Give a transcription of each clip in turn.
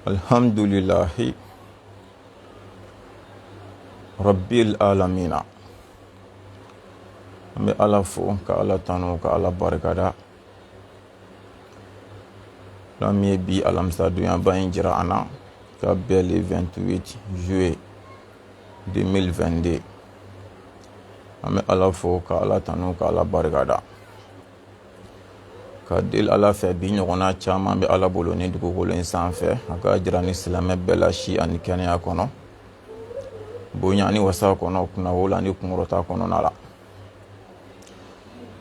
Alhamdulillahi Rabbil alamina. An bɛ Ala fo ka Ala tanu ka Ala barikada. Ala min ye bi alamisa donya in jira an na ka bɛn le 28 juillet 2022. An bɛ Ala fo ka Ala tanu ka Ala barikada. Ka deli Ala fɛ bi ɲɔgɔnna caman bɛ Ala bolo ni dugukolo in sanfɛ a ka jira ni silamɛ bɛɛ la si ani kɛnɛya kɔnɔ, bonya ni wasa kɔnɔ, kunnawola ni kunkɔrɔta kɔnɔna la.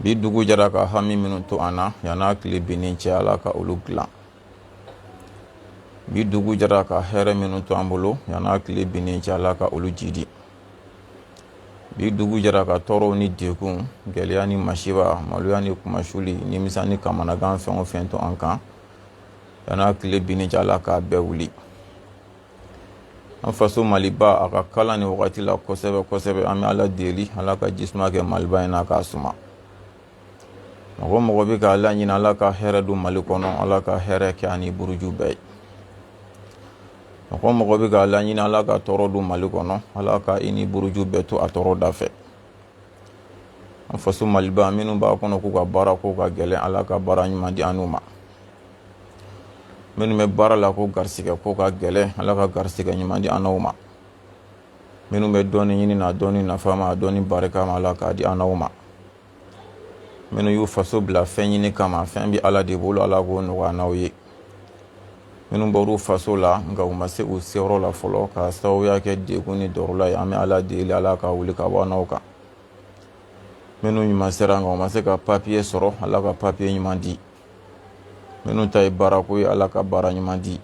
Bi dugu jɛra ka hami minnu to an na yan'a tile binni cɛ Ala ka olu dilan. Bi dugu jɛra ka hɛrɛ minnu to an bolo yan'a tile binni cɛ Ala ka olu jidi. Bi dugu jɛra ka tɔɔrɔw ni degun, gɛlɛya ni masiba, maloya ni kumasuli, nimisa ni kamanagan fɛn o fɛn to an kan yan'a tile binni cɛ Ala k'a bɛɛ wuli. An faso Maliba a ka kalan ni wagati la kosɛbɛ kosɛbɛ. An bɛ Ala deli Ala ka jisuma kɛ Maliba in na k'a suma. Mɔgɔ mɔgɔ bɛ ka Ala ɲini Ala ka hɛrɛ don Mali kɔnɔ, Ala ka hɛrɛ kɛ ani buruju bɛɛ ye. Mɔgɔ mɔgɔ bɛ ka Ala ɲini Ala ka tɔɔrɔ don Mali kɔnɔ, Ala ka i ni buruju bɛɛ to a tɔɔrɔ da fɛ. An faso Maliba minnu b'a kɔnɔ k'u ka baara ko ka gɛlɛn, Ala ka baara ɲuman di an'u ma. Minnu bɛ baara la ko garisigɛ ko ka gɛlɛn, Ala ka garisigɛ ɲuman di an'u ma. Minnu bɛ dɔɔni ɲini na, dɔɔni nafa ma, dɔɔni barika ma, Ala k'a di an'u ma. Minnu y'u faso bila fɛn ɲini kama, fɛn bɛ Ala de bolo, Ala k'o nɔgɔya n'aw ye. Minnu bɔr'u faso la nka u ma se u seyɔrɔ la fɔlɔ ka sababuya kɛ degun ni dɔrɔla ye, an bɛ Ala deli Ala ka wuli ka bɔ n'aw kan. Minnu ɲuman sera nka u ma se ka papiye sɔrɔ, Ala ka papiye ɲuman di. Minnu ta ye baara ko ye, Ala ka baara ɲuman di.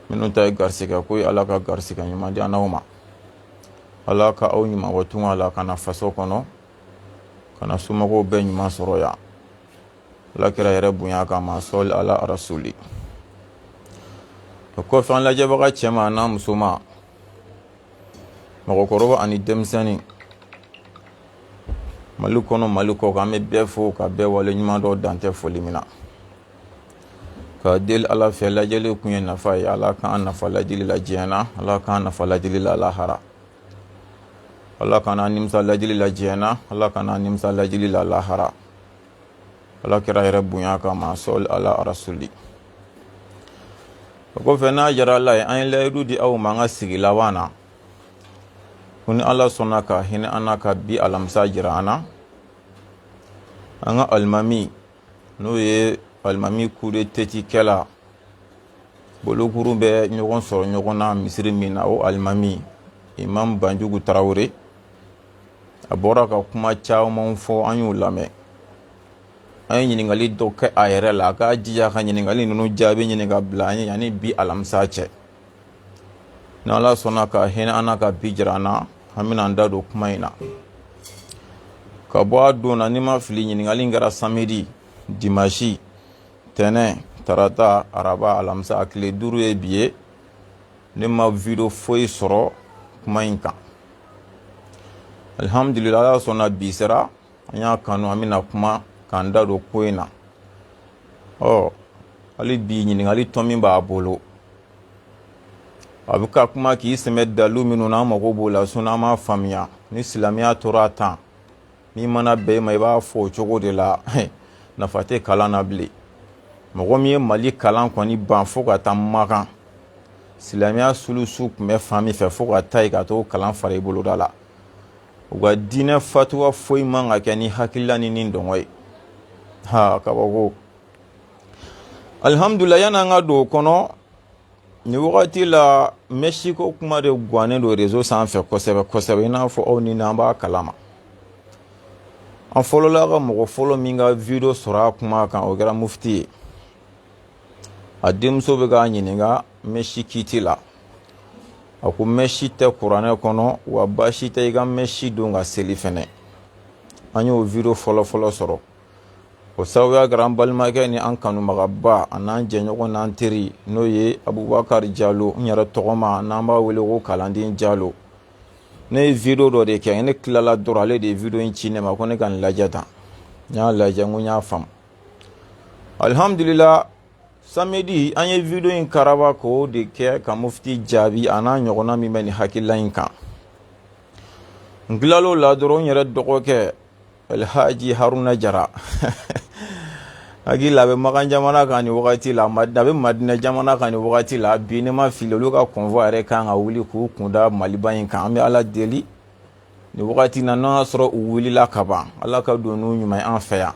Minnu ta ye garisigɛ ko ye, Ala ka garisigɛ ɲuman di an'aw ma. Ala ka aw ɲuman bɔ tunga la ka na faso kɔnɔ, ka na somɔgɔw bɛɛ ɲuman sɔrɔ yan. Ala kira yɛrɛ bonya kama, sɔli ala rasuli. O kɔfɛ an lajɛbaga cɛman n'a musoman, mɔgɔkɔrɔba ani denmisɛnnin, Mali kɔnɔ Mali kɔ kan, an bɛ bɛɛ fo ka bɛɛ wale ɲuman dɔ dan tɛ foli min na. Ka deli Ala fɛ lajɛli kun ye nafa ye, Ala k'an nafa lajɛli la diɲɛ na, Ala k'an nafa lajɛli la lahara. Ala k'an nimisa lajɛli la diɲɛ na, Ala k'an nimisa lajɛli la lahara. Ala kira yɛrɛ bonya kama, sɔli ala rasuli. O kɔfɛ n'a jara Ala ye, an ye layidu di aw ma an ka sigi laban na. Ko ni Ala sɔnna ka hinɛ an na ka bi alamisa jira an na, an ka alimami n'o ye alimami kude tetikɛla, bolokuru bɛ ɲɔgɔn sɔrɔ ɲɔgɔn na misiri min na, o alimami Imam Banjugu Tarawele a bɔra ka kuma caman fɔ, an y'o lamɛn. An ye ɲininkali dɔ kɛ a yɛrɛ la, a k'a jija ka ɲininkali ninnu jaabi ɲini ka bila an ye yanni bi alamisa cɛ. Ni Ala sɔnna ka hinɛ an na ka bi jira an na, an bɛna an da don kuma in na. Ka bɔ a don na, ni ma fili, ɲininkali in kɛra samedi, dimanche, tɛnɛn, tarata, araba, alamisa, a tile 5 ye bi ye. Ne ma video foyi sɔrɔ kuma in kan. Alhamdulillah, Ala sɔnna bi sera, an y'a kanu, an bɛna kuma k'an da don ko in na. Hali bi ɲininkali tɔ min b'a bolo, a bɛ ka kuma k'i sɛmɛ dalu minnu na an mago b'o la, an m'a faamuya. Ni silamɛya tora tan, min mana bɛɛ ma i b'a fɔ o cogo de la, nafa tɛ kalan na bilen. Mɔgɔ min ye Mali kalan kɔni ban fo ka taa Makan, silamɛya sulusu tun bɛ fan min fɛ fo ka taa ka t'o kalan fara i boloda la. U ka diinɛ fatuwa foyi man ka kɛ ni hakilila ni dɔngɔ ye. Kabako. Alhamdulillah, yan'an ka don o kɔnɔ, ni wagati la Mexico kuma de gannen don réseau sanfɛ kosɛbɛ kosɛbɛ, i n'a fɔ aw ni n'an b'a kalama. An fɔlɔla ka mɔgɔ fɔlɔ min ka video sɔrɔ a kuma kan, o kɛra mufti ye. A denmuso bɛ k'a ɲininka Mesi kiti la. A ko Mesi tɛ kuranɛ kɔnɔ, wa baasi tɛ i ka Mesi don ka seli fɛnɛ. An y'o video fɔlɔ fɔlɔ sɔrɔ. O sababuya kɛra an balimakɛ ni an kanubagaba a n'an jɛɲɔgɔn n'an teri n'o ye Abubakar Jalo, n yɛrɛ tɔgɔma n'an b'a wele ko Kalanden Jalo. Ne ye video dɔ de kɛ, ne tilala dɔrɔn ale de ye video in ci ne ma ko ne ka nin lajɛ tan. N y'a lajɛ, n ko n y'a faamu. Alhamdulillah, samedi an ye video in karaba ko de kɛ ka mufti jaabi ana ɲɔgɔnna min bɛ ni hakilila in kan ngilalo la dɔrɔn yɛrɛ dɔgɔkɛ Alhaji Haruna Jara hakili a bɛ Makan jamana kan ni wagati la, a bɛ Madina jamana kan ni wagati la, bi ne ma fili olu ka convoi yɛrɛ kan ka wuli k'u kunda Maliba in kan. An bɛ Ala deli ni wagati na n'o y'a sɔrɔ u wulila ka ban, Ala ka don n'u ɲuman ye an fɛ yan.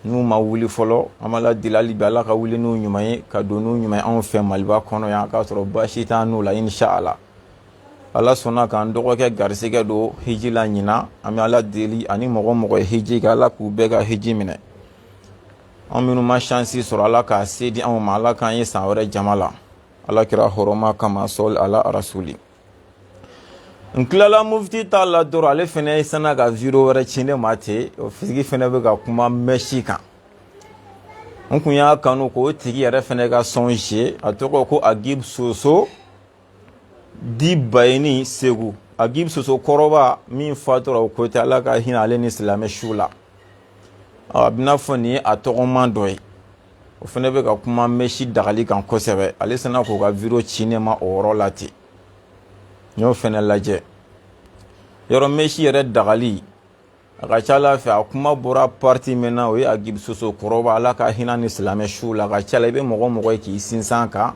N'u ma wuli fɔlɔ, an bɛ Ala deli hali bi Ala ka wuli n'u ɲuman ye, ka don n'u ɲuman ye anw fɛ Maliba kɔnɔ yan, k'a sɔrɔ baasi t'an n'u la inshallah. Ala sɔnna k'an dɔgɔkɛ garisɛgɛ don hiji la ɲina, an bɛ Ala deli ani mɔgɔ mɔgɔ ye hiji kɛ Ala k'u bɛɛ ka hiji minɛ. An minnu ma chance sɔrɔ Ala k'a se di anw ma, Ala k'an ye san wɛrɛ jama la. Ala kira hɔrɔma kama sɔli ala rasuli. N tilala mufti ta la dɔrɔn ale fɛnɛ sanna ka video wɛrɛ ci ne ma ten, o tigi fɛnɛ bɛ ka kuma mɛsi kan. N kun y'a kanu k'o tigi yɛrɛ fɛnɛ ka son jouer, a tɔgɔ ko Agib Soso di Bayeni Segu. Agib Soso kɔrɔba min fatura o côté, Ala ka hinɛ ale ni silamɛ su la. A bɛna fɔ nin ye a tɔgɔman dɔ ye, o fɛnɛ bɛ ka kuma mɛsi dagali kan kosɛbɛ. Ale sɛnɛ k'o ka video ci ne ma o yɔrɔ la ten. N y'o fɛnɛ lajɛ. Yɔrɔ mɛsi yɛrɛ dagali a ka ca Ala fɛ, a kuma bɔra parti min na o ye Agib Soso kɔrɔba, Ala ka hinɛ ni silamɛ su la. A ka ca la i bɛ mɔgɔ mɔgɔ ye k'i sinsan kan,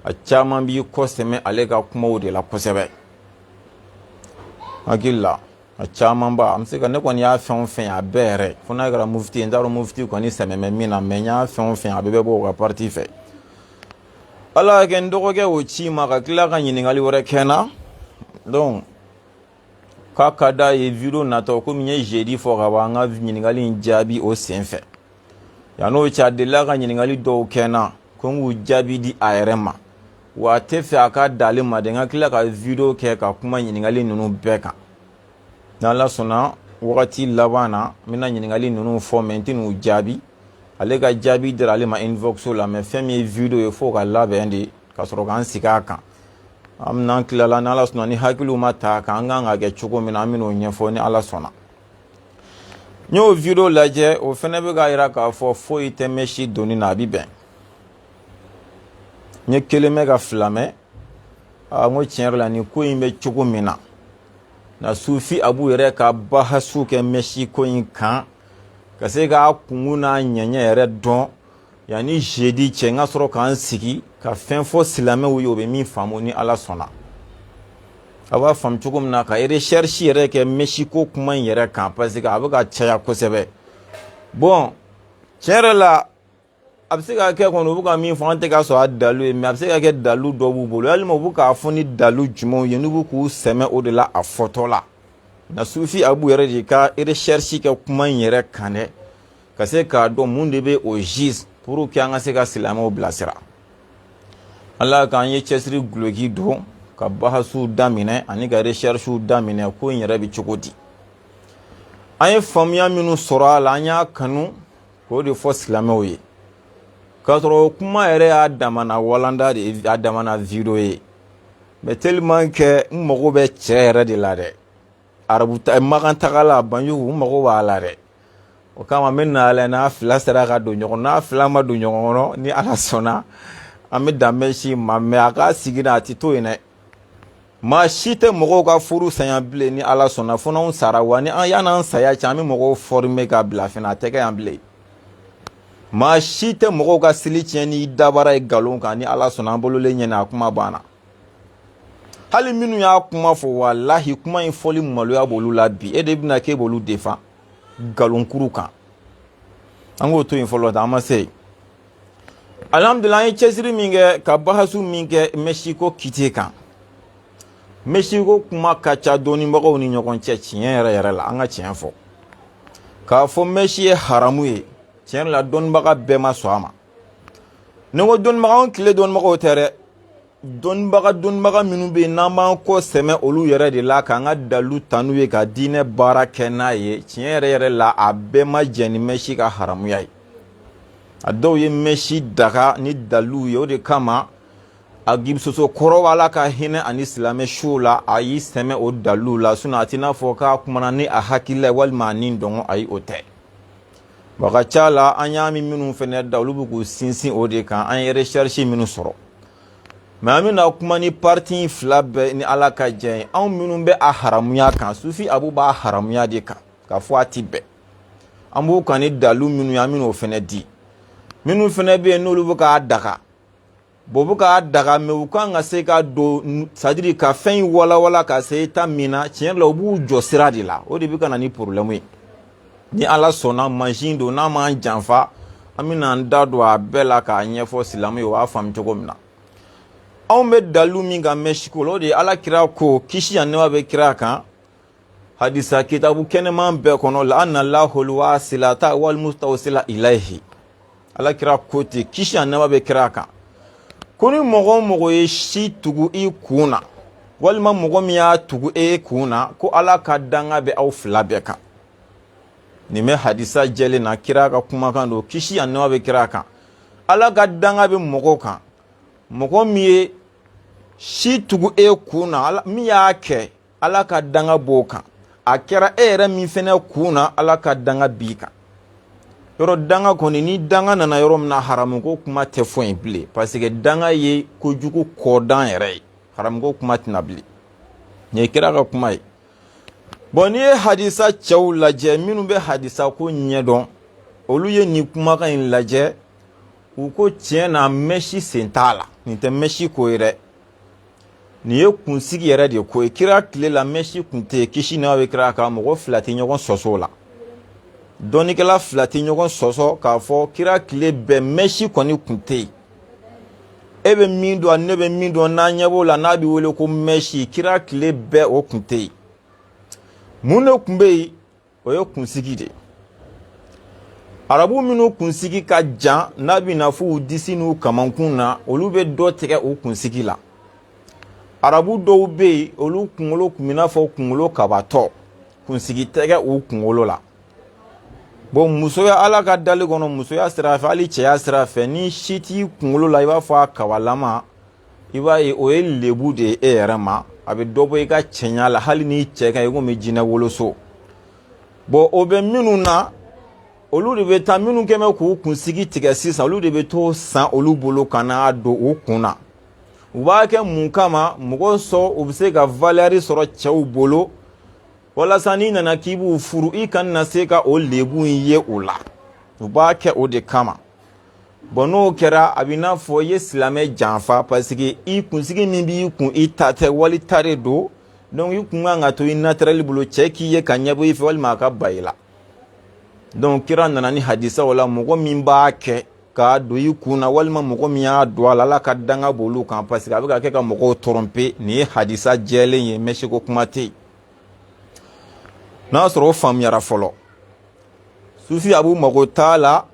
a caman b'i kɔsɛmɛ ale ka kumaw de la kosɛbɛ. Hakili la a caman ba, an bɛ se ka ne kɔni y'a fɛn o fɛn a bɛɛ yɛrɛ, fo n'a kɛra mufti ye, n t'a dɔn mufti kɔni sɛmɛmɛ min na, mais n y'a fɛn o fɛn a bɛɛ bɛ bɔ o ka parti fɛ. Ala y'a kɛ n dɔgɔkɛ o ci ma ka tila ka ɲininkali wɛrɛ kɛ n na, donc k'a ka d'a ye video natɔ komi n ye jeudi fɔ ka ban, an ka ɲininkali in jaabi o sen fɛ. Yan'o cɛ a delila ka ɲininkali dɔw kɛ n na ko n k'u jaabi di a yɛrɛ ma, wa a tɛ fɛ a ka d'ale ma de, n ka tila ka video kɛ ka kuma ɲininkali ninnu bɛɛ kan. N'Ala sɔnna wagati laban na n bɛna ɲininkali ninnu fɔ mais n tɛ n'u jaabi. Ale ka jaabi dira ale ma inbox la, mais fɛn min ye video ye fo ka labɛn de ka sɔrɔ k'an sigi a kan. An bɛna tilala n'Ala sɔnna ni hakiliw ma ta kan, an kan ka kɛ cogo min na an bɛn'o ɲɛfɔ ni Ala sɔnna. N y'o video lajɛ, o fɛnɛ bɛ k'a jira k'a fɔ foyi tɛ mɛsi donni na, a bɛ bɛn. N ye kelen mɛn ka fila mɛn, n ko tiɲɛ yɛrɛ la nin ko in bɛ cogo min na, na Sufi Abu yɛrɛ ka bahasu kɛ mɛsi ko in kan, ka se k'a kungun n'a ɲɛɲɛ yɛrɛ dɔn, yanni jeudi cɛ n ka sɔrɔ k'an sigi ka fɛn fɔ silamɛw ye o bɛ min faamu ni Ala sɔnna. A b'a faamu cogo min na, ka recherche yɛrɛ kɛ mɛsi ko kuma in yɛrɛ kan, parce que a bɛ ka caya kosɛbɛ. Bon tiɲɛ yɛrɛ la a bɛ se ka kɛ kɔni u bɛ ka min fɔ an tɛ ka sɔrɔ a dalu ye, mais a bɛ se ka kɛ dalu dɔ b'u bolo, yalima u bɛ k'a fɔ ni dalu jumɛnw ye n'u bɛ k'u sɛmɛ o de la a fɔtɔ la. Na Sufi Abu yɛrɛ de ka recherche kɛ kuma in yɛrɛ kan dɛ, ka se k'a dɔn mun de bɛ o gise pour que an ka se ka silamɛw bilasira. Ala k'an ye cɛsiri guloki don ka bahasuw daminɛ ani ka recherchew daminɛ ko in yɛrɛ bɛ cogo di. An ye faamuya minnu sɔrɔ a la, an y'a kanu k'o de fɔ silamɛw ye. K'a sɔrɔ kuma yɛrɛ y'a damana walanda de ye, a damana video ye, mais tellement que n mago bɛ cɛ yɛrɛ de la dɛ. Arabu Makan tagala Banjugu n mago b'a la dɛ. O kama n bɛ na lajɛ n'a fila sera ka don ɲɔgɔn, n'a fila ma don ɲɔgɔn kɔnɔ ni Ala sɔnna an bɛ dan mɛsi ma, mais a ka sigi na a tɛ to yen dɛ. Maa si tɛ mɔgɔw ka furu saya bilen ni Ala sɔnna, fo n'anw sara, wa ni an y'an saya cɛ an bɛ mɔgɔw former ka bila fɛnɛ, a tɛ kɛ yan bilen. Maa si tɛ mɔgɔw ka seli tiɲɛ ni dabara ye nkalon kan ni Ala sɔnna, an bololen ɲɛna a kuma banna. Hali minnu y'a kuma fɔ walahi kuma in fɔli maloya b'olu la bi, e de bɛna k'e b'olu défend nkalonkuru kan. An k'o to yen fɔlɔ ta, an ma se yen. Alhamdulillah an ye cɛsiri min kɛ ka bahasu min kɛ mɛsiko kite kan. Mɛsiko kuma ka ca dɔnnibagaw ni ɲɔgɔn cɛ tiɲɛ yɛrɛ yɛrɛ la, an ka tiɲɛ fɔ. K'a fɔ mɛsi ye haramu ye, tiɲɛ la dɔnnibaga bɛɛ ma sɔn a ma. Ni ko dɔnnibaga, an tile dɔnnibagaw tɛ dɛ. Dɔnnibaga minnu bɛ yen n'an b'an kɔ sɛmɛ olu yɛrɛ de la k'an ka dalu ta n'u ye ka diinɛ baara kɛ n'a ye, tiɲɛ yɛrɛ yɛrɛ la a bɛɛ ma jɛn ni mɛsi ka haramuya ye. A dɔw ye mɛsi daga ni dalu ye, o de kama Agib Soso kɔrɔ Ala ka hinɛ ani silamɛ suw la a y'i sɛmɛ o dalu la, sinon a t'i n'a fɔ k'a kumana ni a hakilila ye walima a ni dɔngɔ, ayi o tɛ. Bakachala an y'a min minnu fɛnɛ da olu bɛ k'u sinsin o de kan an ye recherche minnu sɔrɔ mais an bɛna kuma ni parti fila bɛɛ ni Ala ka jɛn ye anw minnu bɛ a haramuya kan Sufi Abu b'a haramuya de kan ka fɔ a ti bɛɛ an b'u kan ni dalu minnu ye an bɛna o fɛnɛ di minnu fɛnɛ bɛ yen n'olu bɛ k'a daga bɔ bɛ k'a daga mais u kan ka se ka don c'est-à-dire ka fɛn in walawala ka se état min na tiɲɛ la u b'u jɔ sira de la o de bɛ ka na ni problème ye ni Ala sɔnna machine don n'a m'an janfa an bɛna an da don a bɛɛ la k'a ɲɛfɔ silamɛw ye u b'a faamu cogo min na anw bɛ dalu min kan Mexico o de ye Ala kira ko kisi ani nɛɛma bɛ kira kan hadisa kitabu kɛnɛman bɛɛ kɔnɔ la anna lahul wasilata wal mustawsila ilayhi Ala kira ko ten kisi ani nɛɛma bɛ kira kan ko ni mɔgɔ o mɔgɔ ye si tugu i kun na walima mɔgɔ min y'a tugu e kun na ko Ala ka danga bɛ aw fila bɛɛ kan nin bɛ hadisa jɛlen na kira ka kumakan don kisi ani nɛɛma bɛ kira kan Ala ka danga bɛ mɔgɔw kan mɔgɔ min ye si tugu e kun na min y'a kɛ Ala ka danga b'o kan a kɛra e yɛrɛ min fɛnɛ kun na Ala ka danga b'i kan yɔrɔ danga kɔni ni danga nana yɔrɔ min na haramu ko kuma tɛ fɔ yen bilen parce que danga ye kojugu kɔdan yɛrɛ ye haramu ko kuma tɛna bilen nin ye kira ka kuma ye bon ni ye hadisa cɛw lajɛ minnu bɛ hadisa ko ɲɛdɔn olu ye nin kumakan in lajɛ u ko tiɲɛ na mɛsi sen t'a la nin tɛ mɛsi ko ye dɛ nin ye kunsigi yɛrɛ de ko ye kira tile la mɛsi kun tɛ yen kisi nɛɛma bɛ kira kan mɔgɔ fila tɛ ɲɔgɔn sɔsɔ o la dɔnnikɛla fila tɛ ɲɔgɔn sɔsɔ k'a fɔ kira tile bɛɛ mɛsi kɔni kun tɛ yen e bɛ min dɔn ne bɛ min dɔn n'an ɲɛ b'o la n'a bɛ wele ko mɛsi kira tile bɛɛ o kun tɛ yen mun de kun bɛ yen o ye kunsigi de ye arabu minnu kunsigi ka jan n'a bɛ na fɔ u disi n'u kamankun na olu bɛ dɔ tigɛ u kunsigi la arabu dɔw bɛ yen olu kunkolo kun bɛ n'a fɔ kunkolo kabatɔ kunsigi tɛgɛ u kunkolo la bon musoya Ala ka dali kɔnɔ musoya sira fɛ hali cɛya sira fɛ ni si t'i kunkolo la i b'a fɔ a kabalama i b'a ye o ye lebu de ye e yɛrɛ ma a bɛ dɔ bɔ i ka cɛɲa la hali n'i cɛ kan i komi jinɛ woloso bon o bɛ minnu na olu de bɛ taa minnu kɛn bɛ k'u kunsigi tigɛ sisan olu de bɛ to san olu bolo ka n'a don u kun na u b'a kɛ mun kama mɔgɔ sɔn u bɛ se ka valeur sɔrɔ cɛw bolo walasa n'i nana k'i b'u furu i kana na se ka o lebu in ye o la u b'a kɛ o de kama bon n'o kɛra a bɛ n'a fɔ i ye silamɛ janfa parce que i kunsigi min b'i kun i ta tɛ wali ta de don donc i kun kan ka to i naturel bolo cɛ k'i ye ka ɲɛbɔ i fɛ walima a ka ba i la donc kira nana ni hadisa o la mɔgɔ min b'a kɛ k'a don i kun na walima mɔgɔ min y'a don a la Ala ka danga b'olu kan parce que a bɛ ka kɛ ka mɔgɔw tromper nin ye hadisa jɛlen ye mais seko kuma tɛ yen n'a sɔrɔ o faamuyara fɔlɔ Sufi Abu mago t'a la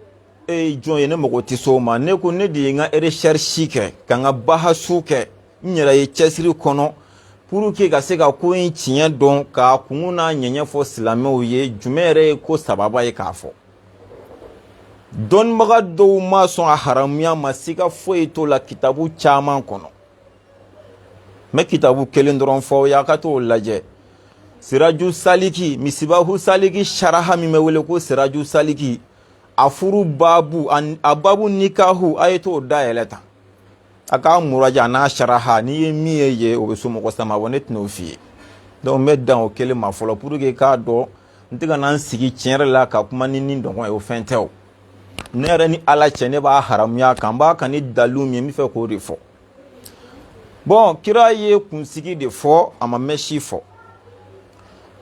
e ye jɔn ye ne mago tɛ s'o ma ne ko ne de ye n ka recherche kɛ ka n ka bahasu kɛ n yɛrɛ ye cɛsiri kɔnɔ pour que ka se ka ko in tiɲɛ dɔn k'a kun n'a ɲɛɲɛ fɔ silamɛw ye jumɛn yɛrɛ ye ko sababa ye k'a fɔ dɔnnibaga dɔw ma sɔn a haramuya ma siga foyi t'o la kitabu caman kɔnɔ n bɛ kitabu kelen dɔrɔn fɔ y'a ka t'o lajɛ Siraju Saliki Misibahu Saliki sharaha min bɛ wele ko Siraju Saliki a furu babu a babu nikahu a ye t'o dayɛlɛ tan a k'a muraja n'a sharaha n'i ye min ye yen o bɛ so mɔgɔ sama wa ne tɛn'o f'i ye donc n bɛ dan o kelen ma fɔlɔ pour que k'a dɔn n tɛ ka na n sigi tiɲɛ yɛrɛ la ka kuma ni nin dɔgɔn ye o fɛn tɛ o ne yɛrɛ ni Ala cɛ ne b'a haramuya kan n b'a kan ni dalu min ye n bɛ fɛ k'o de fɔ bon kira ye kunsigi de fɔ a ma mɛsi fɔ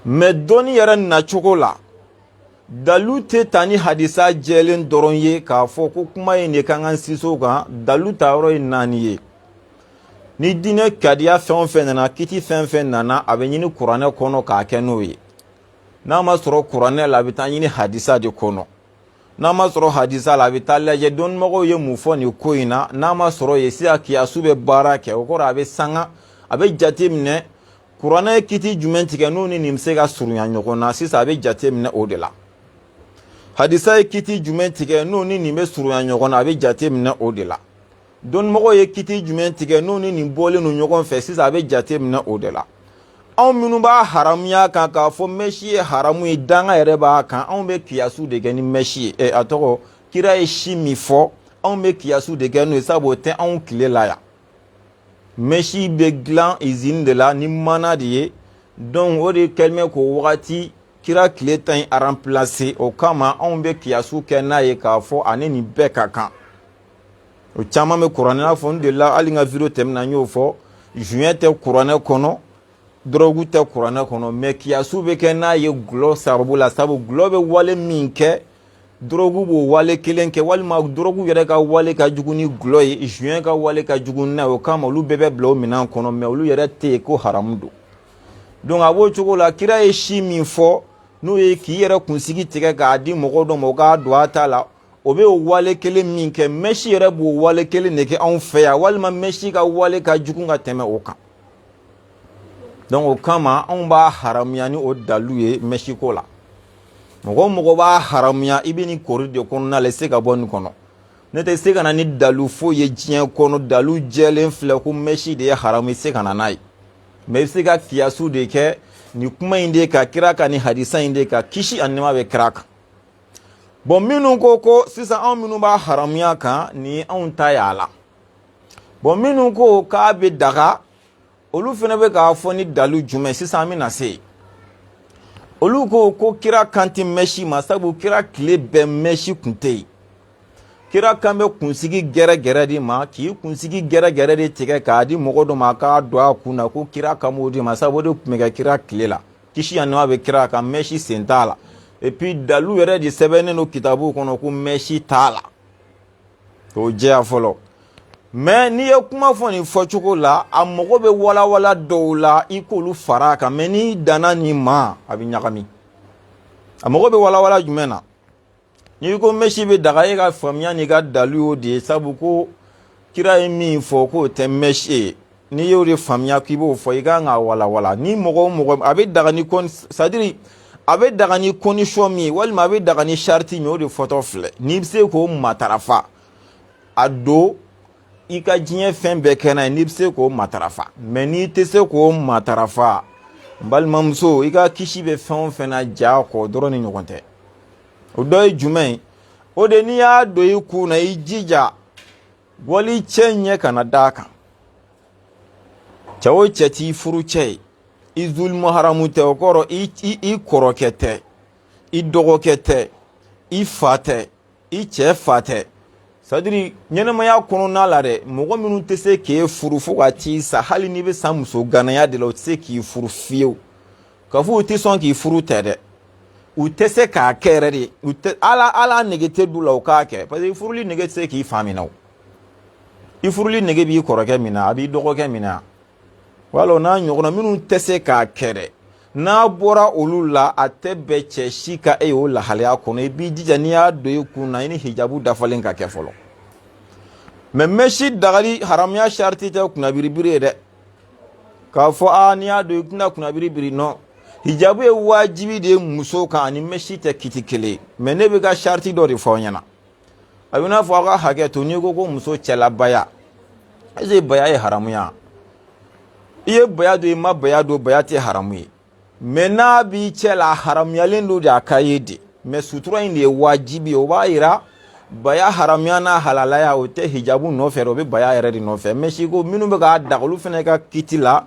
mais dɔnni yɛrɛ nacogo la dalu tɛ ta ni hadisa jɛlen dɔrɔn ye k'a fɔ ko kuma in de kan ka sinsin kan dalu ta yɔrɔ ye 4 ye ni diinɛ kadiya fɛn o fɛn nana kiti fɛn o fɛn nana a bɛ ɲini kuranɛ kɔnɔ k'a kɛ n'o ye n'a ma sɔrɔ kuranɛ la a bɛ taa ɲini hadisa de kɔnɔ n'a ma sɔrɔ hadisa la a bɛ taa lajɛ dɔnnibagaw ye mun fɔ nin ko in na n'a ma sɔrɔ yen sisan kiyasu bɛ baara kɛ o kɔrɔ a bɛ sanga a bɛ jate minɛ kuranɛ ye kiti jumɛn tigɛ n'o ni nin bɛ se ka surunya ɲɔgɔn na sisan a bɛ jate minɛ o de la hadisa ye kiti jumɛn tigɛ n'o ni nin bɛ surunya ɲɔgɔn na a bɛ jate minɛ o de la dɔnnibagaw ye kiti jumɛn tigɛ n'o ni nin bɔlen no ɲɔgɔn fɛ sisan a bɛ jate minɛ o de la anw minnu b'a haramuya kan k'a fɔ mɛsi ye haramu ye danga yɛrɛ b'a kan anw bɛ kiyasu de kɛ ni mɛsi ye a tɔgɔ kira ye si min fɔ anw bɛ kiyasu de kɛ n'o ye sabu o tɛ anw tile la yan mɛsi bɛ dilan usine de la ni mana de ye donc o de kɛlen bɛ k'o wagati kira tile ta in remplacer o kama anw bɛ kiyasu kɛ n'a ye k'a fɔ ani nin bɛɛ ka kan o caman bɛ kuranɛ n'a fɔ n delila hali n ka video tɛmɛna n y'o fɔ juin tɛ kuranɛ kɔnɔ drogue tɛ kuranɛ kɔnɔ mais kiyasu bɛ kɛ n'a ye gulɔ sababu la sabu gulɔ bɛ wale min kɛ drogue b'o wale kelen kɛ walima drogue yɛrɛ ka wale ka jugu ni gulɔ ye juin ka wale ka jugu n'a ye o kama olu bɛɛ bɛ bila o minɛn kɔnɔ mais olu yɛrɛ tɛ yen ko haramu don donc a b'o cogo la kira ye si min fɔ n'o ye k'i yɛrɛ kunsigi tigɛ k'a di mɔgɔ dɔ ma o k'a don a ta la o bɛ o wale kelen min kɛ mɛsi yɛrɛ b'o wale kelen de kɛ anw fɛ yan walima mɛsi ka wale ka jugu ka tɛmɛ o kan donc o kama anw b'a haramuya ni o dalu ye mɛsi ko la mɔgɔ mɔgɔ b'a haramuya i bɛ nin kori de kɔnɔna la i se ka bɔ nin kɔnɔ ne tɛ se ka na ni dalu foyi ye diɲɛ kɔnɔ dalu jɛlen filɛ ko mɛsi de ye haramu i se ka na n'a ye mais i bɛ se ka kiyasu de kɛ nin kuma in de ka kira kan ni hadisa in de ka kisi ani nɛɛma bɛ kira kan bon minnu ko sisan anw minnu b'a haramuya kan ni anw ta y'a la bon minnu ko k'a bɛ daga olu fana bɛ k'a fɔ ni dalu jumɛn sisan an bɛna se yen olu ko kira kan tɛ mɛsi ma sabu kira tile bɛɛ mɛsi kun tɛ yen kira kan bɛ kunsigi gɛrɛgɛrɛ de ma k'i kunsigi gɛrɛgɛrɛ de tigɛ k'a di mɔgɔ dɔ ma k'a don a kun na ko kira kan b'o de ma sabu o de tun bɛ kɛ kira tile la kisi ani nɛɛma bɛ kira kan mɛsi sen t'a la et puis dalu yɛrɛ de sɛbɛnnen don kitabu kɔnɔ ko mɛsi t'a la o jɛya fɔlɔ mais n'i ye kuma fɔ nin fɔcogo la a mago bɛ walawala dɔw la i k'olu fara a kan mais n'i danna nin ma a bɛ ɲagami a mago bɛ walawala jumɛn na n'i ko mɛsi bɛ daga e ka faamuya n'i ka dalu y'o de ye sabu ko kira ye min fɔ k'o tɛ mɛsi ye n'i y'o de faamuya k'i b'o fɔ i kan ka walawala ni mɔgɔ o mɔgɔ a bɛ daga ni c'est à dire a bɛ daga ni condition min ye walima a bɛ daga ni charte min o de fɔtɔ filɛ n'i bɛ se k'o matarafa a don i ka diɲɛ fɛn bɛɛ kɛ n'a ye n'i bɛ se k'o matarafa mais n'i tɛ se k'o matarafa n balimamuso i ka kisi bɛ fɛn o fɛn na ja kɔ dɔrɔn ni ɲɔgɔn tɛ o dɔ ye jumɛn ye o de n'i y'a don i kun na i jija wali cɛ ɲɛ kana d'a kan cɛ o cɛ t'i furu cɛ ye i zulimu haramu tɛ o kɔrɔ i kɔrɔkɛ tɛ i dɔgɔkɛ tɛ i fa tɛ i cɛ fa tɛ c'est à dire ɲɛnɛmaya kɔnɔna la dɛ mɔgɔ minnu tɛ se k'e furu fo ka t'i sa hali n'i bɛ san muso ganaya de la u tɛ se k'i furu fiyewu k'a fɔ u tɛ sɔn k'i furu tɛ dɛ u tɛ se k'a kɛ yɛrɛ de u tɛ ala nege tɛ du la u k'a kɛ parce que furuli nege tɛ se k'i fa minɛ o i furuli nege b'i kɔrɔkɛ minɛ a b'i dɔgɔkɛ minɛ wala n'a ɲɔgɔnna minnu tɛ se k'a kɛ dɛ n'a bɔra olu la a tɛ bɛn cɛ si ka e o lahalaya kɔnɔ i b'i jija n'i y'a don i kun na i ni hijabu dafalen ka kɛ fɔlɔ mais mɛsi dagali haramuya sariti tɛ kunnabiribiri ye dɛ k'a fɔ n'i y'a don i tɛna kunnabiribiri non hijabu ye wajibi de ye muso kan ani mɛsi tɛ kiti kelen ye mais ne bɛ ka sariti dɔ de fɔ aw ɲɛna a bɛ n'a fɔ aw ka hakɛ to n'i ko ko muso cɛlabaya est-ce que baya ye haramuya i ye baya don i ma baya don baya tɛ haramu ye mais n'a b'i cɛ la haramuyalen don de a ka ye de mais sutura in de ye wajibi ye o b'a yira baya haramuya n'a halalaya o tɛ hijabu nɔfɛ o bɛ baya yɛrɛ de nɔfɛ mais si ko minnu bɛ k'a daga olu fana ka kiti la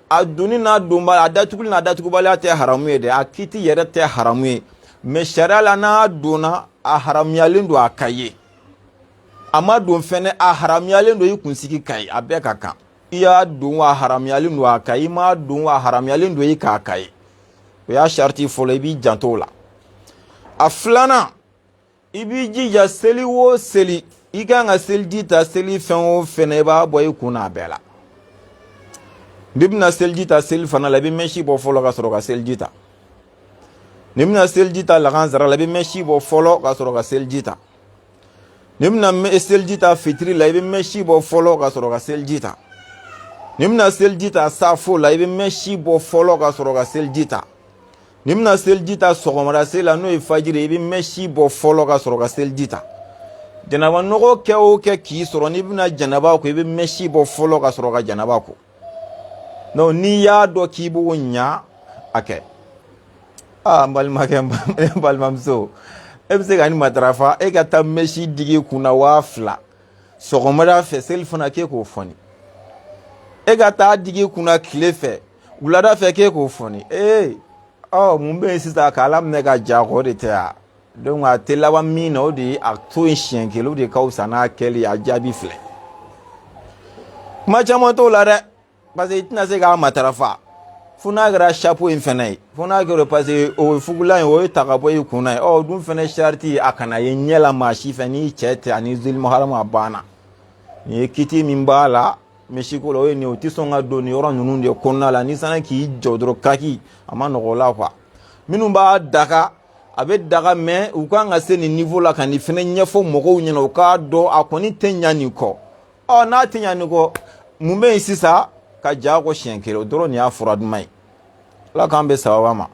a donni n'a donbali a datuguli n'a datugubaliya tɛ haramu ye dɛ a kiti yɛrɛ tɛ haramu ye mais sariya la n'a donna a haramuyalen don a ka ye a ma don fɛnɛ a haramuyalen don i kunsigi ka ye a bɛɛ ka kan i y'a don wa haramuyalen don a kan i m'a don wa haramuyalen don i k'a ka ye o y'a sariti fɔlɔ i b'i janto o la a filanan i b'i jija seli o seli i kan ka seliji ta seli fɛn o fɛn i b'a bɔ i kun na a bɛɛ la n'i bɛna seliji ta seli fana la i bɛ mɛsi bɔ fɔlɔ ka sɔrɔ ka seliji ta n'i bɛna seliji ta lagansara la i bɛ mɛsi bɔ fɔlɔ ka sɔrɔ ka seliji ta n'i bɛna seliji ta fitiri la i bɛ mɛsi bɔ fɔlɔ ka sɔrɔ ka seliji ta n'i bɛna seliji ta safo la i bɛ mɛsi bɔ fɔlɔ ka sɔrɔ ka seliji ta n'i bɛna seliji ta sɔgɔmada seli la n'o ye fajiri i bɛ mɛsi bɔ fɔlɔ ka sɔrɔ ka seliji ta janaba nɔgɔ kɛ o kɛ k'i sɔrɔ n'i bɛna janaba ko i bɛ mɛsi bɔ fɔlɔ ka sɔrɔ ka janaba ko no ni y'a dɔ k'i b'o ɲa a kɛ n balimakɛ n balimamuso e bɛ se ka ni matarafa e ka taa mesi digi kunna 2000 sɔgɔmada fɛ seli fana k'e k'o fɔni e ka taa digi kunna tile fɛ wulada fɛ k'e k'o fɔni mun bɛ yen sisan k'Ala minɛ ka ja kɔ o de tɛ ya donc a tɛ laban min na o de ye a to yen siɲɛ kelen o de ka fisa n'a kɛli a jaabi filɛ kuma caman t'o la dɛ parce que i tɛna se k'a matarafa fo n'a kɛra chapeau in fana ye fo n'a kɛra parce que o ye fugulan ye o ye ta ka bɔ i kunna ye o dun fana chariti a kana ye ɲɛ la maa si fɛ n'i cɛ tɛ ani zilimaharama banna nin ye kiti min b'a la misiko la o ye nin o tɛ sɔn ka don nin yɔrɔ ninnu de kɔnɔna la n'i sera k'i jɔ dɔrɔn kaki a ma nɔgɔ o la quoi minnu b'a daga a bɛ daga mais u kan ka se nin niveau la ka nin fana ɲɛfɔ mɔgɔw ɲɛna u k'a dɔn a kɔni tɛ ɲa nin kɔ n'a tɛ ɲa nin kɔ mun bɛ yen sisan ka ja ko siɲɛ kelen o dɔrɔn nin y'a fura duman ye Ala k'an bɛ sababa ma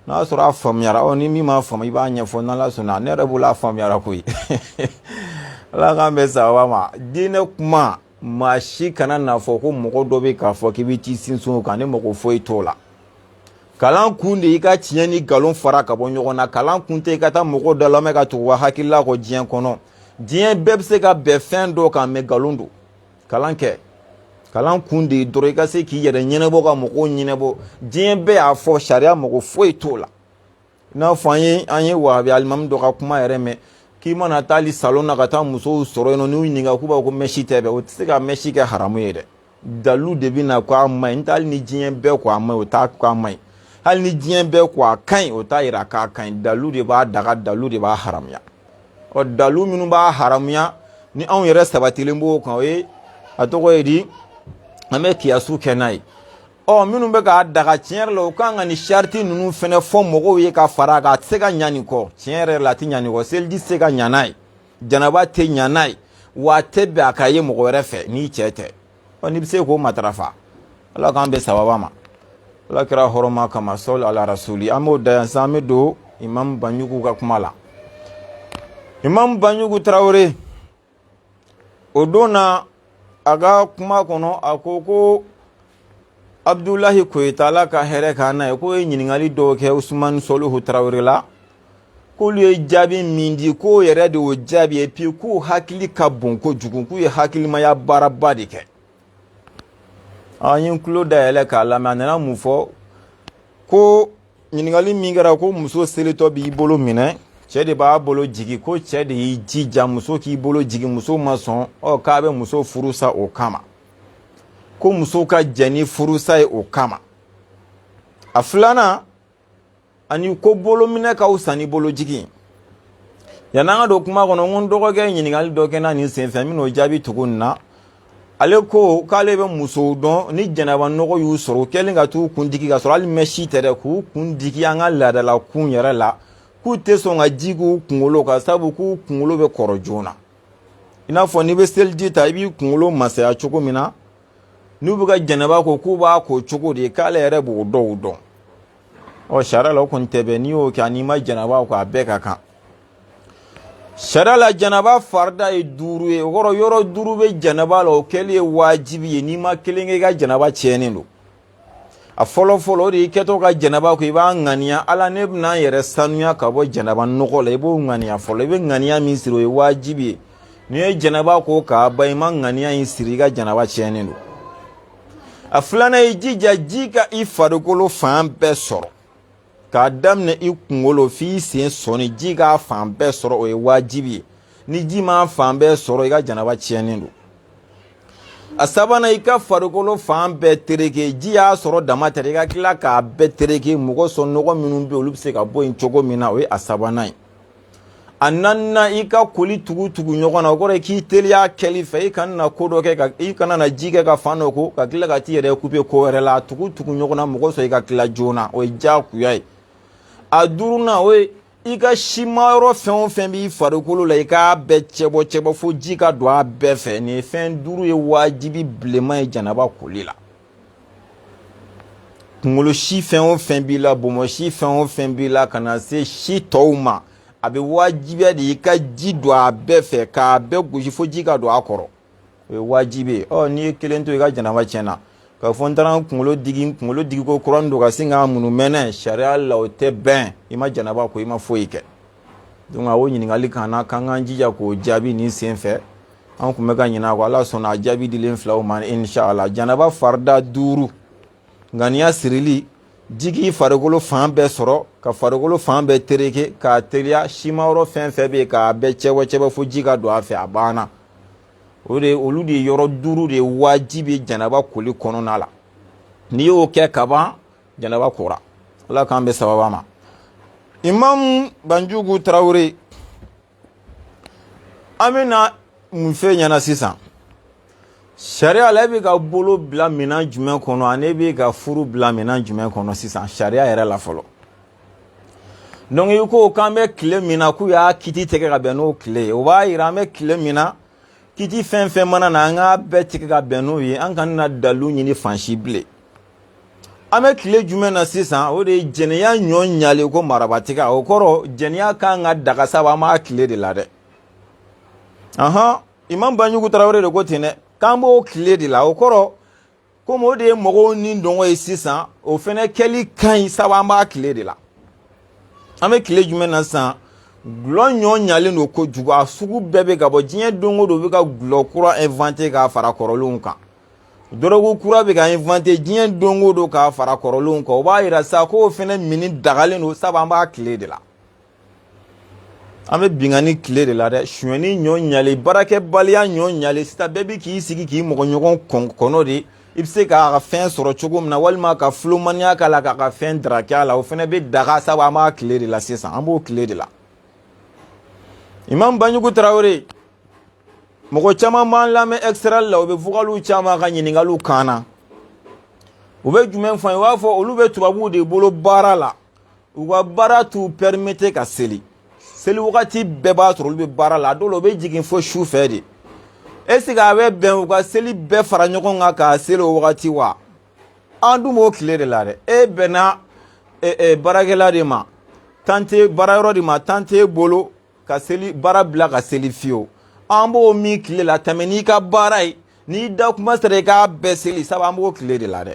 n'a sɔrɔ a faamuyara ni min m'a faamu i b'a ɲɛfɔ n'Ala sɔnna ne yɛrɛ bolo a faamuyara koyi Ala k'an bɛ sababa ma diinɛ kuma maa si kana n'a fɔ ko mɔgɔ dɔ bɛ k'a fɔ k'i bɛ t'i sinsin o kan ni mɔgɔ foyi t'o la kalan kun de i ka tiɲɛ ni nkalon fara ka bɔ ɲɔgɔn na kalan kun tɛ i ka taa mɔgɔw da lamɛn ka tugu wa hakilila kɔ diɲɛ kɔnɔ diɲɛ bɛɛ bɛ se ka bɛn fɛn dɔ kan mais nkalon don kalan kɛ kalan kun de dɔrɔn i ka se k'i yɛrɛ ɲɛnabɔ ka mɔgɔw ɲɛnabɔ diɲɛ bɛɛ y'a fɔ sariya mɔgɔ foyi t'o la i n'a fɔ an ye wahabi alimami dɔ ka kuma yɛrɛ mɛn k'i mana taa hali salon na ka taa musow sɔrɔ yen nɔ n'u ɲininka k'u b'a fɔ ko mɛsi tɛ bɛn o tɛ se ka mɛsi kɛ haramu ye dɛ dalu de bɛ na ko a ma ɲi n tɛ hali ni diɲɛ bɛɛ ko a ma ɲi o t'a ko a ma ɲi hali ni diɲɛ bɛɛ ko a ka ɲi o t'a yira k'a ka ɲi dalu de b'a daga dalu de b'a haramuya dalu minnu b'a haramuya ni anw yɛrɛ sabatilen b'o kan o ye a tɔgɔ ye di an bɛ kiyasu kɛ n'a ye minnu bɛ k'a daga tiɲɛ yɛrɛ la o kan ka nin sariti ninnu fana fɔ mɔgɔw ye ka fara a kan a tɛ se ka ɲa nin kɔ tiɲɛ yɛrɛ la a tɛ ɲa nin kɔ seliji tɛ se ka ɲa n'a ye janaba tɛ ɲa n'a ye wa a tɛ bɛn a ka ye mɔgɔ wɛrɛ fɛ n'i cɛ tɛ n'i bɛ se k'o matarafa Ala k'an bɛ sababa ma Ala kɛra hɔrɔma kama sɔli ala rasuli an b'o da yan sisan an bɛ don Imam Banjugu ka kuma la Imam Banjugu Tarawele o don na a ka kuma kɔnɔ a ko Abdulahi Koyita Ala ka hɛrɛ k'a n'a ye k'o ye ɲininkali dɔw kɛ Usumani Sɔlihu Tarawele la k'olu ye jaabi min di k'o yɛrɛ de o jaabi et puis k'u hakili ka bon kojugu k'u ye hakilimaya baaraba de kɛ an ye tulo dayɛlɛ k'a lamɛn a nana mun fɔ ko ɲininkali min kɛra ko muso selitɔ b'i bolo minɛ cɛ de b'a bolo jigi ko cɛ de y'i jija muso k'i bolo jigi muso ma sɔn k'a bɛ muso furusa o kama ko muso ka jɛn ni furusa ye o kama a filanan ani ko bolo minɛ ka fisa ni bolo jigi yan'an ka don kuma kɔnɔ n ko n dɔgɔkɛ ɲininkali dɔ kɛ na nin senfɛ n bɛna o jaabi tugu nin na ale ko k'ale bɛ musow dɔn ni jɛnɛba nɔgɔ y'u sɔrɔ u kɛlen ka t'u kun digi ka sɔrɔ hali mɛsi tɛ dɛ k'u kun digi an ka laadala kun yɛrɛ la k'u tɛ sɔn ka ji k'u kunkolo kan sabu k'u kunkolo bɛ kɔrɔ joona i n'a fɔ n'i bɛ seliji ta i b'i kunkolo masaya cogo min na n'u bɛ ka jɛnɛba ko k'u b'a ko cogo de k'ale yɛrɛ b'o dɔw dɔn sariya la o kɔni tɛ bɛn n'i y'o kɛ n'i ma jɛnɛba ko a bɛɛ ka kan sariya la jɛnɛba farida ye 5 ye o kɔrɔ yɔrɔ 5 bɛ jɛnɛba la o kɛli ye wajibi ye n'i ma kelen kɛ i ka jɛnɛba tiɲɛnen don a fɔlɔ fɔlɔ o de i kɛtɔ ka jɛnɛba ko i b'a ŋaniya ala ne bɛna n yɛrɛ sanuya ka bɔ jɛnɛba nɔgɔ la i b'o ŋaniya fɔlɔ i bɛ ŋaniya min siri o ye wajibi ye n'i ye jɛnɛba ko k'a ban i ma ŋaniya in siri i ka jɛnɛba tiɲɛnen don a filanan ye jija ji ka i farikolo fan bɛɛ sɔrɔ k'a daminɛ i kunkolo f'i sen sɔnni ji k'a fan bɛɛ sɔrɔ o ye wajibi ye ni ji ma fan bɛɛ sɔrɔ i ka jɛnɛba tiɲɛnen don a sabanan i ka farikolo fan bɛɛ tereke ji y'a sɔrɔ dama tɛ i ka tila k'a bɛɛ tereke mɔgɔ sɔn nɔgɔ minnu bɛ olu bɛ se ka bɔ yen cogo min na o ye a sabanan ye a naaninan i ka koli tugu ɲɔgɔn na o kɔrɔ ye k'i teliya kɛli fɛ i kana na ko dɔ kɛ i kana na ji kɛ ka fan dɔ ko ka tila ka t'i yɛrɛ couper ko wɛrɛ la tugu ɲɔgɔn na mɔgɔ sɔn i ka tila joona o ye diyagoya ye a 5nan o ye i ka simayɔrɔ fɛn o fɛn b'i farikolo la i k'a bɛɛ cɛbɔ fo ji ka don a bɛɛ fɛ nin ye fɛn 5 ye wajibi bilenman ye jɛnɛba koli la kunkolo si fɛn o fɛn b'i la bomɔ si fɛn o fɛn b'i la ka na se si tɔw ma a bɛ wajibiya de i ka ji don a bɛɛ fɛ k'a bɛɛ gosi fo ji ka don a kɔrɔ o ye wajibi ye n'i ye kelen to i ka jɛnɛba tiɲɛna ka fontaran kunkolo digi ko kuran do ka singa munu mene sharia la o te ben ima janaba ko ima foyi kɛ donc awo ɲininkali kana kan kan jija ko jaabi ni senfɛ an kun bɛ ka ɲina ko ala sɔnna jaabi dilen filaw ma inshallah janaba farda 5 ŋaniya sirili jigi farikolo fan bɛɛ sɔrɔ ka farikolo fan bɛɛ tereke ka teliya simayɔrɔ fɛn fɛn bɛ k'a bɛɛ cɛbɔ fo ji ka don a fɛ a banna o de olu de yɔrɔ 5 de wajibi janaba koli kɔnɔna la n'i y'o kɛ ka ban janaba kora ala k'an bɛ sababa ma imam Banjugu Tarawele an bɛna mun fɛ ɲɛna sisan sariya la bɛ ka bolo bila minɛn jumɛn kɔnɔ ani bɛ ka furu bila minɛn jumɛn kɔnɔ sisan sariya yɛrɛ la fɔlɔ donc i ko k'an bɛ tile min na k'u y'a kiti tigɛ ka bɛn n'o tile ye o b'a jira an bɛ tile min na kiti fɛn fɛn mana na an k'a bɛɛ tigɛ ka bɛn n'o ye an kana na dalu ɲini fan si bilen an bɛ tile jumɛn na sisan o de ye jɛnɛya ɲɔ ɲalen ko marabatigɛ o kɔrɔ jɛnɛya kan ka daga sabu an b'a tile de la dɛ imam Banjugu Tarawele de ko ten dɛ k'an b'o tile de la o kɔrɔ komi o de ye mɔgɔw ni dɔngɔ ye sisan o fɛnɛ kɛli ka ɲi sabu an b'a tile de la an bɛ tile jumɛn na sisan gulɔ ɲɔ ɲalen don kojugu a sugu bɛɛ bɛ ka bɔ diɲɛ don o don bɛ ka gulɔ kura inventer k'a fara kɔrɔlenw kan dɔrɔgu kura bɛ ka inventer diɲɛ don o don k'a fara kɔrɔlenw kan o b'a jira sa k'o fɛnɛ mini dagalen don sabu an b'a tile de la an bɛ bingani tile de la dɛ sonyɛni ɲɔ ɲalen baarakɛbaliya ɲɔ ɲalen sisan bɛɛ bɛ k'i sigi k'i mɔgɔɲɔgɔn kɔnɔ de i bɛ se k'a ka fɛn sɔrɔ cogo min na walima ka filomaniya k'a la k'a ka fɛn daraki a la o fɛnɛ bɛ daga sabu an b'a tile de la sisan an b'o tile de la imam Banjugu Tarawele mɔgɔ caman b'an lamɛn extra la u bɛ vokaliw caman ka ɲininkaliw kan na u bɛ jumɛn fɔ an ye u b'a fɔ olu bɛ tubabuw de bolo baara la u ka baara t'u permettre ka seli wagati bɛɛ b'a sɔrɔ olu bɛ baara la a dɔw la u bɛ jigin fo su fɛ de est-ce que a bɛ bɛn u ka seli bɛɛ fara ɲɔgɔn kan k'a seli o wagati wa an dun b'o tile de la dɛ e bɛnna baarakɛla de ma tan tɛ baarayɔrɔ de ma tan t'e bolo ka seli baara bila ka seli fiyewu an b'o min tile la tɛmɛ n'i ka baara ye n'i da kuma sera i k'a bɛɛ seli sabu an b'o tile de la dɛ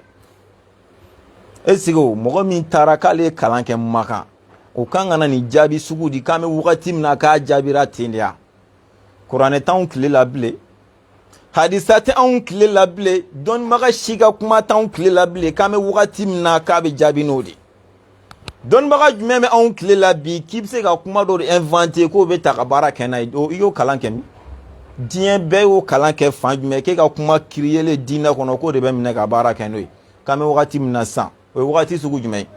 est-ce que mɔgɔ min taara k'ale ye kalan kɛ Makan o kan ka na nin jaabi sugu di k'an bɛ wagati min na k'a jaabira ten de ya kuranɛ t'anw tile la bilen hadisa tɛ anw tile la bilen dɔnnibaga si ka kuma t'anw tile la bilen k'an bɛ wagati min na k'a bɛ jaabi n'o de dɔnnibaga jumɛn bɛ anw tile la bi k'i bɛ se ka kuma dɔ de inventer k'o bɛ ta ka baara kɛ n'a ye i y'o kalan kɛ min diɲɛ bɛɛ y'o kalan kɛ fan jumɛn k'e ka kuma kiriyelen diinɛ kɔnɔ k'o de bɛ minɛ ka baara kɛ n'o ye k'an bɛ wagati min na sisan o ye wagati sugu jumɛn ye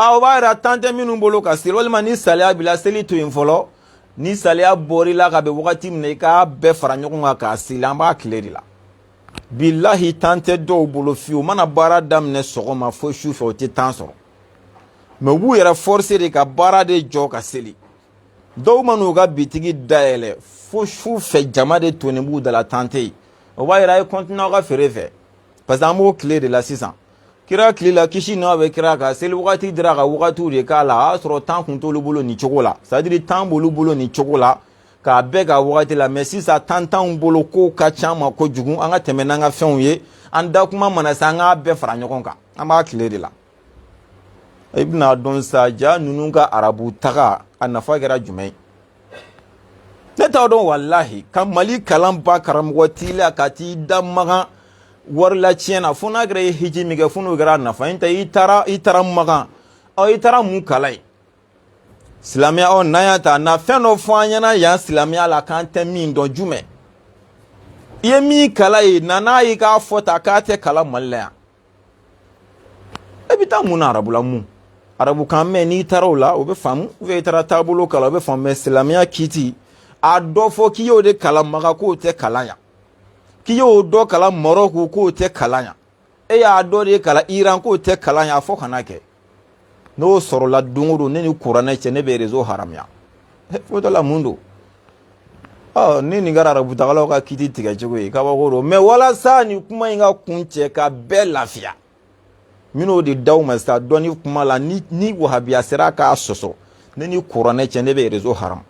o b'a jira tan tɛ minnu bolo ka seli walima ni saliya bila seli to yen fɔlɔ ni saliya bɔr'i la ka bɛn wagati min na i k'a bɛɛ fara ɲɔgɔn kan k'a seli an b'a tile de la bilahi tan tɛ dɔw bolo fiyewu u mana baara daminɛ sɔgɔma fo su fɛ o tɛ tan sɔrɔ mɛ u b'u yɛrɛ forcer de ka baara de jɔ ka seli dɔw man'u ka bitigi dayɛlɛ fo su fɛ jama de tonnen b'u da la tan tɛ yen o b'a jira a ye continuer aw ka feere fɛ parce que an b'o tile de la sisan kira tile la kisi n'a bɛ kira kan seli wagati dira ka wagatiw de k'a la a y'a sɔrɔ tan kun t'olu bolo nin cogo la c'est à dire tan b'olu bolo nin cogo la k'a bɛɛ ka wagati la mɛ sisan tan t'anw bolo kow ka ca ma kojugu an ka tɛmɛ n'an ka fɛnw ye an da kuma mana se an k'a bɛɛ fara ɲɔgɔn kan an b'a tile de la i bɛna dɔn sa ja ninnu ka arabu taga a nafa kɛra jumɛn ye ne t'a dɔn walahi ka mali kalan ba karamɔgɔ t'i la ka t'i da magan wari la tiɲɛ na fo n'a kɛra ye hiji min kɛ fo n'o kɛra nafa in tɛ i taara magan i taara mun kalan ye silamɛya n'an y'a ta na fɛn dɔ fɔ an ɲɛna yan silamɛya la k'an tɛ min dɔn jumɛn i ye min kalan ye na n'a ye k'a fɔ ta k'a tɛ kalan mali la yan e bɛ taa mun na arabula mun arabukan mɛn n'i taara o la o bɛ faamu ou bien i taara taabolo kalan o bɛ faamu mɛ silamɛya kiti a dɔ fɔ k'i y'o de kalan maga k'o tɛ kalan yan k'i y'o dɔ kalan Marɔku k'o tɛ kalan yan e y'a dɔ de kalan Iran k'o tɛ kalan yan a fɔ kana kɛ n'o sɔrɔla don o don ne ni kuranɛ cɛ ne bɛ réseau haramuya fo dɔ la mun don ni nin kɛra arabutagalaw ka kiti tigɛ cogo ye kabako don mɛ walasa nin kuma in ka kun cɛ ka bɛɛ lafiya min'o de d'aw ma sa dɔnni kuma la ni wahabiya sera k'a sɔsɔ ne ni kuranɛ cɛ ne bɛ réseau haram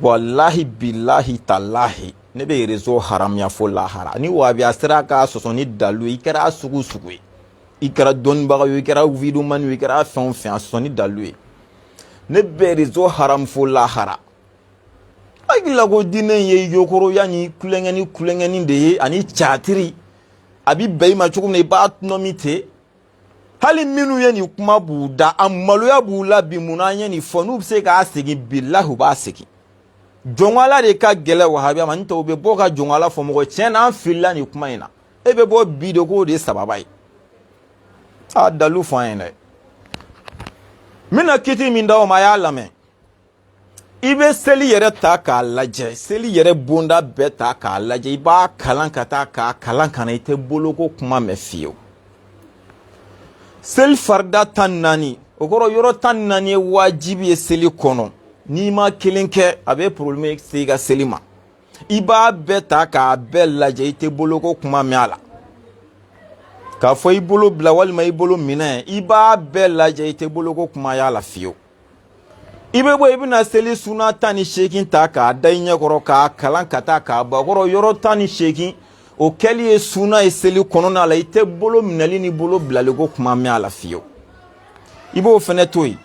wallahi billahi talahi ne be rezo haram ya fo lahara ni wa bi asira ka soso ni dalu i kɛra sugu sugu ye i kɛra dɔnnibaga ye i kɛra video man ye i kɛra fɛn o fɛn a soso ni dalu ye ne be rezo haram fo lahara agila ko dinɛ ye yokoro yani kuleŋɛni de ye ani catiri a bi bɛɛ ma cogo min na i b'a tɔnɔmi ten hali minnu ye nin kuma b'u da a maloya b'u la bi mun an ye nin fɔ n'u bɛ se k'a segin bilahi u b'a segin jɔnwala de ka gɛlɛ wahabiya ma n'o tɛ u bɛ bɔ ka jɔnwala fɔ mɔgɔ tiɲɛ na an filila nin kuma in na e bɛ bɔ bi de k'o de ye sababa ye a dalu fɔ an ye dɛ n bɛna kiti min d'aw ma a y'a lamɛn i bɛ seli yɛrɛ ta k'a lajɛ seli yɛrɛ bonda bɛɛ ta k'a lajɛ i b'a kalan ka taa k'a kalan ka na i tɛ boloko kuma mɛn fiyewu seli farida 14 o kɔrɔ yɔrɔ 14 ye wajibi ye seli kɔnɔ n'i ma kelen kɛ a bɛ problème se i ka seli ma i b'a bɛɛ ta k'a bɛɛ lajɛ i tɛ boloko kuma mɛn a la k'a fɔ i bolo bila walima i bolo minɛ i b'a bɛɛ lajɛ i tɛ boloko kuma y'a la fiyewu i bɛ bɔ i bɛna seli suna 18 ta k'a da i ɲɛkɔrɔ k'a kalan ka taa k'a bɔ a kɔrɔ yɔrɔ 18 o kɛli ye suna ye seli kɔnɔna la i tɛ bolo minɛli ni bolo bilali ko kuma mɛn a la fiyewu i b'o fɛnɛ to yen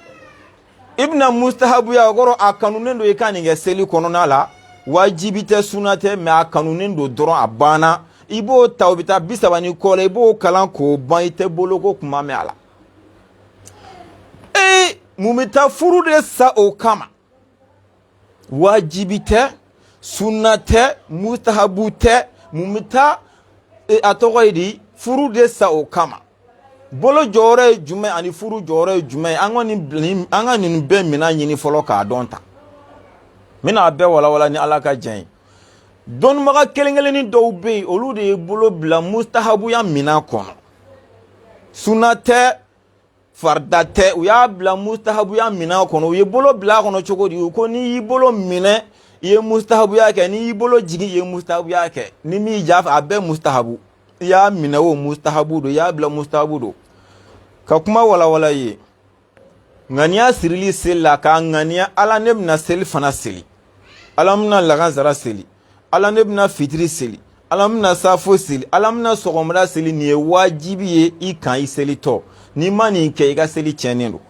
i bɛna mustahabuya o kɔrɔ a kanunen don i ka nin kɛ seli kɔnɔna la wajibi tɛ suna tɛ mɛ a kanunen don dɔrɔn a banna i b'o ta o bɛ taa 30 ni kɔ la i b'o kalan k'o ban i tɛ boloko kuma mɛn a la mun bɛ taa furu de sa o kama wajibi tɛ sunna tɛ mustahabu tɛ mun bɛ taa a tɔgɔ ye di furu de sa o kama bolo jɔyɔrɔ ye jumɛn ani furu jɔyɔrɔ ye jumɛn an ka nin bɛɛ minɛn ɲini fɔlɔ k'a dɔn ta n bɛna a bɛɛ walawala ni ala ka jɛn ye dɔnnibaga kelen-kelennin dɔw bɛ yen olu de ye bolo bila mustahabuya minɛn kɔnɔ sunna tɛ farida tɛ u y'a bila mustahabuya minɛn kɔnɔ u ye bolo bila a kɔnɔ cogo di u ko n'i y'i bolo minɛ i ye mustahabuya kɛ n'i y'i bolo jigin i ye mustahabuya kɛ ni min ja a bɛɛ mustahabu i y'a minɛ o mustahabu don i y'a bila mustahabu don ka kuma walawala ye ŋaniya sirili seli la k'a ŋaniya ala ne bɛna seli fana seli ala bɛna lagansara seli ala ne bɛna fitiri seli ala bɛna safo seli ala bɛna sɔgɔmada seli nin ye wajibi ye i kan i seli tɔ n'i ma nin kɛ i ka seli tiɲɛnen don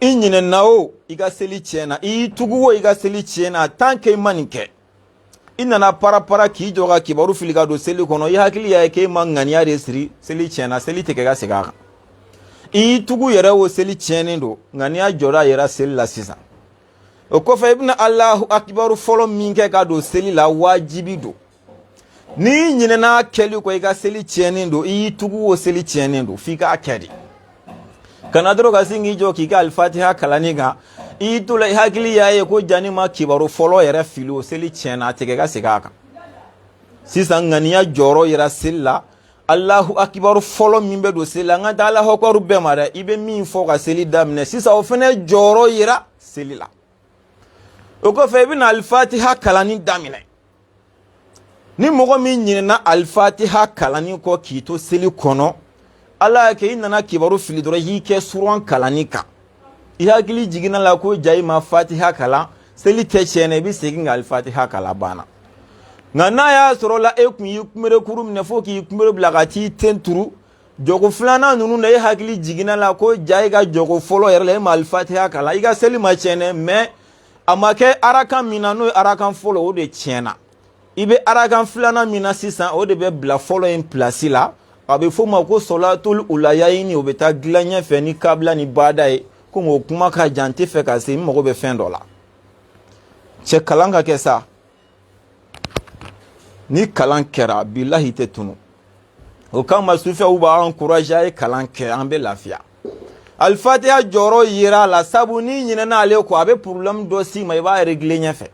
i ɲinɛna o i ka seli tiɲɛna i y'i tugu o i ka seli tiɲɛna tant que i ma nin kɛ i nana para k'i jɔ ka kibaru fili ka don seli kɔnɔ i hakili y'a ye k'e ma ŋaniya de siri seli tiɲɛna seli tɛ kɛ ka segin a kan i y'i tugu yɛrɛ o seli tiɲɛnen don ŋaniya jɔra a yɛrɛ seli la sisan o kɔfɛ i bɛna alahu akibaru fɔlɔ min kɛ ka don seli la wajibi don n'i ɲinɛna kɛli kɔ i ka seli tiɲɛnen don i y'i tugu o seli tiɲɛnen don f'i k'a kɛ de kana dɔrɔn ka sin k'i jɔ k'i ka alifatiha kalanni kan i y'i to la i hakili y'a ye ko jani ma kibaru fɔlɔ yɛrɛ fili o seli tiɲɛna a tɛ kɛ ka segin a kan sisan ŋaniya jɔyɔrɔ yira seli la alahu akibaru fɔlɔ min bɛ don seli la an ka taa alahu akibaru bɛɛ ma dɛ i bɛ min fɔ ka seli daminɛ sisan o fana jɔyɔrɔ yira seli la o kɔfɛ i bɛna alifatiha kalanni daminɛ ni mɔgɔ min ɲinɛna alifatiha kalanni kɔ k'i to seli kɔnɔ ala y'a kɛ i nana kibaru fili dɔrɔn i y'i kɛ suran kalanni kan i hakili jiginna la ko ja i ma fatiha kalan seli tɛ tiɲɛna i bɛ segin ka alifatiha kalan banna nka n'a y'a sɔrɔ la e kun y'i kunberekuru minɛ fo k'i kunbere bila ka t'i ten turu jɔko filanan ninnu na e hakili jiginna la ko ja i ka jɔko fɔlɔ yɛrɛ la e ma alifatiha kalan i ka seli ma tiɲɛ mais a ma kɛ arakan min na n'o ye arakan fɔlɔ o de tiɲɛna i bɛ arakan filanan min na sisan o de bɛ bila fɔlɔ in pilasi la a bɛ f'o ma ko solatul ulayayini o bɛ taa dilan ɲɛfɛ ni kabila ni bada ye komi o kuma ka jan tɛ fɛ ka se n mago bɛ fɛn dɔ la cɛ kalan ka kɛ sa ni kalan kɛra bilahi tɛ tunu o kama sufɛw b'an encourager a ye kalan kɛ an bɛ lafiya alifatiha jɔyɔrɔ yera la sabu ni ɲinɛna ale kɔ a bɛ problème dɔ s'i ma i b'a régler ɲɛfɛ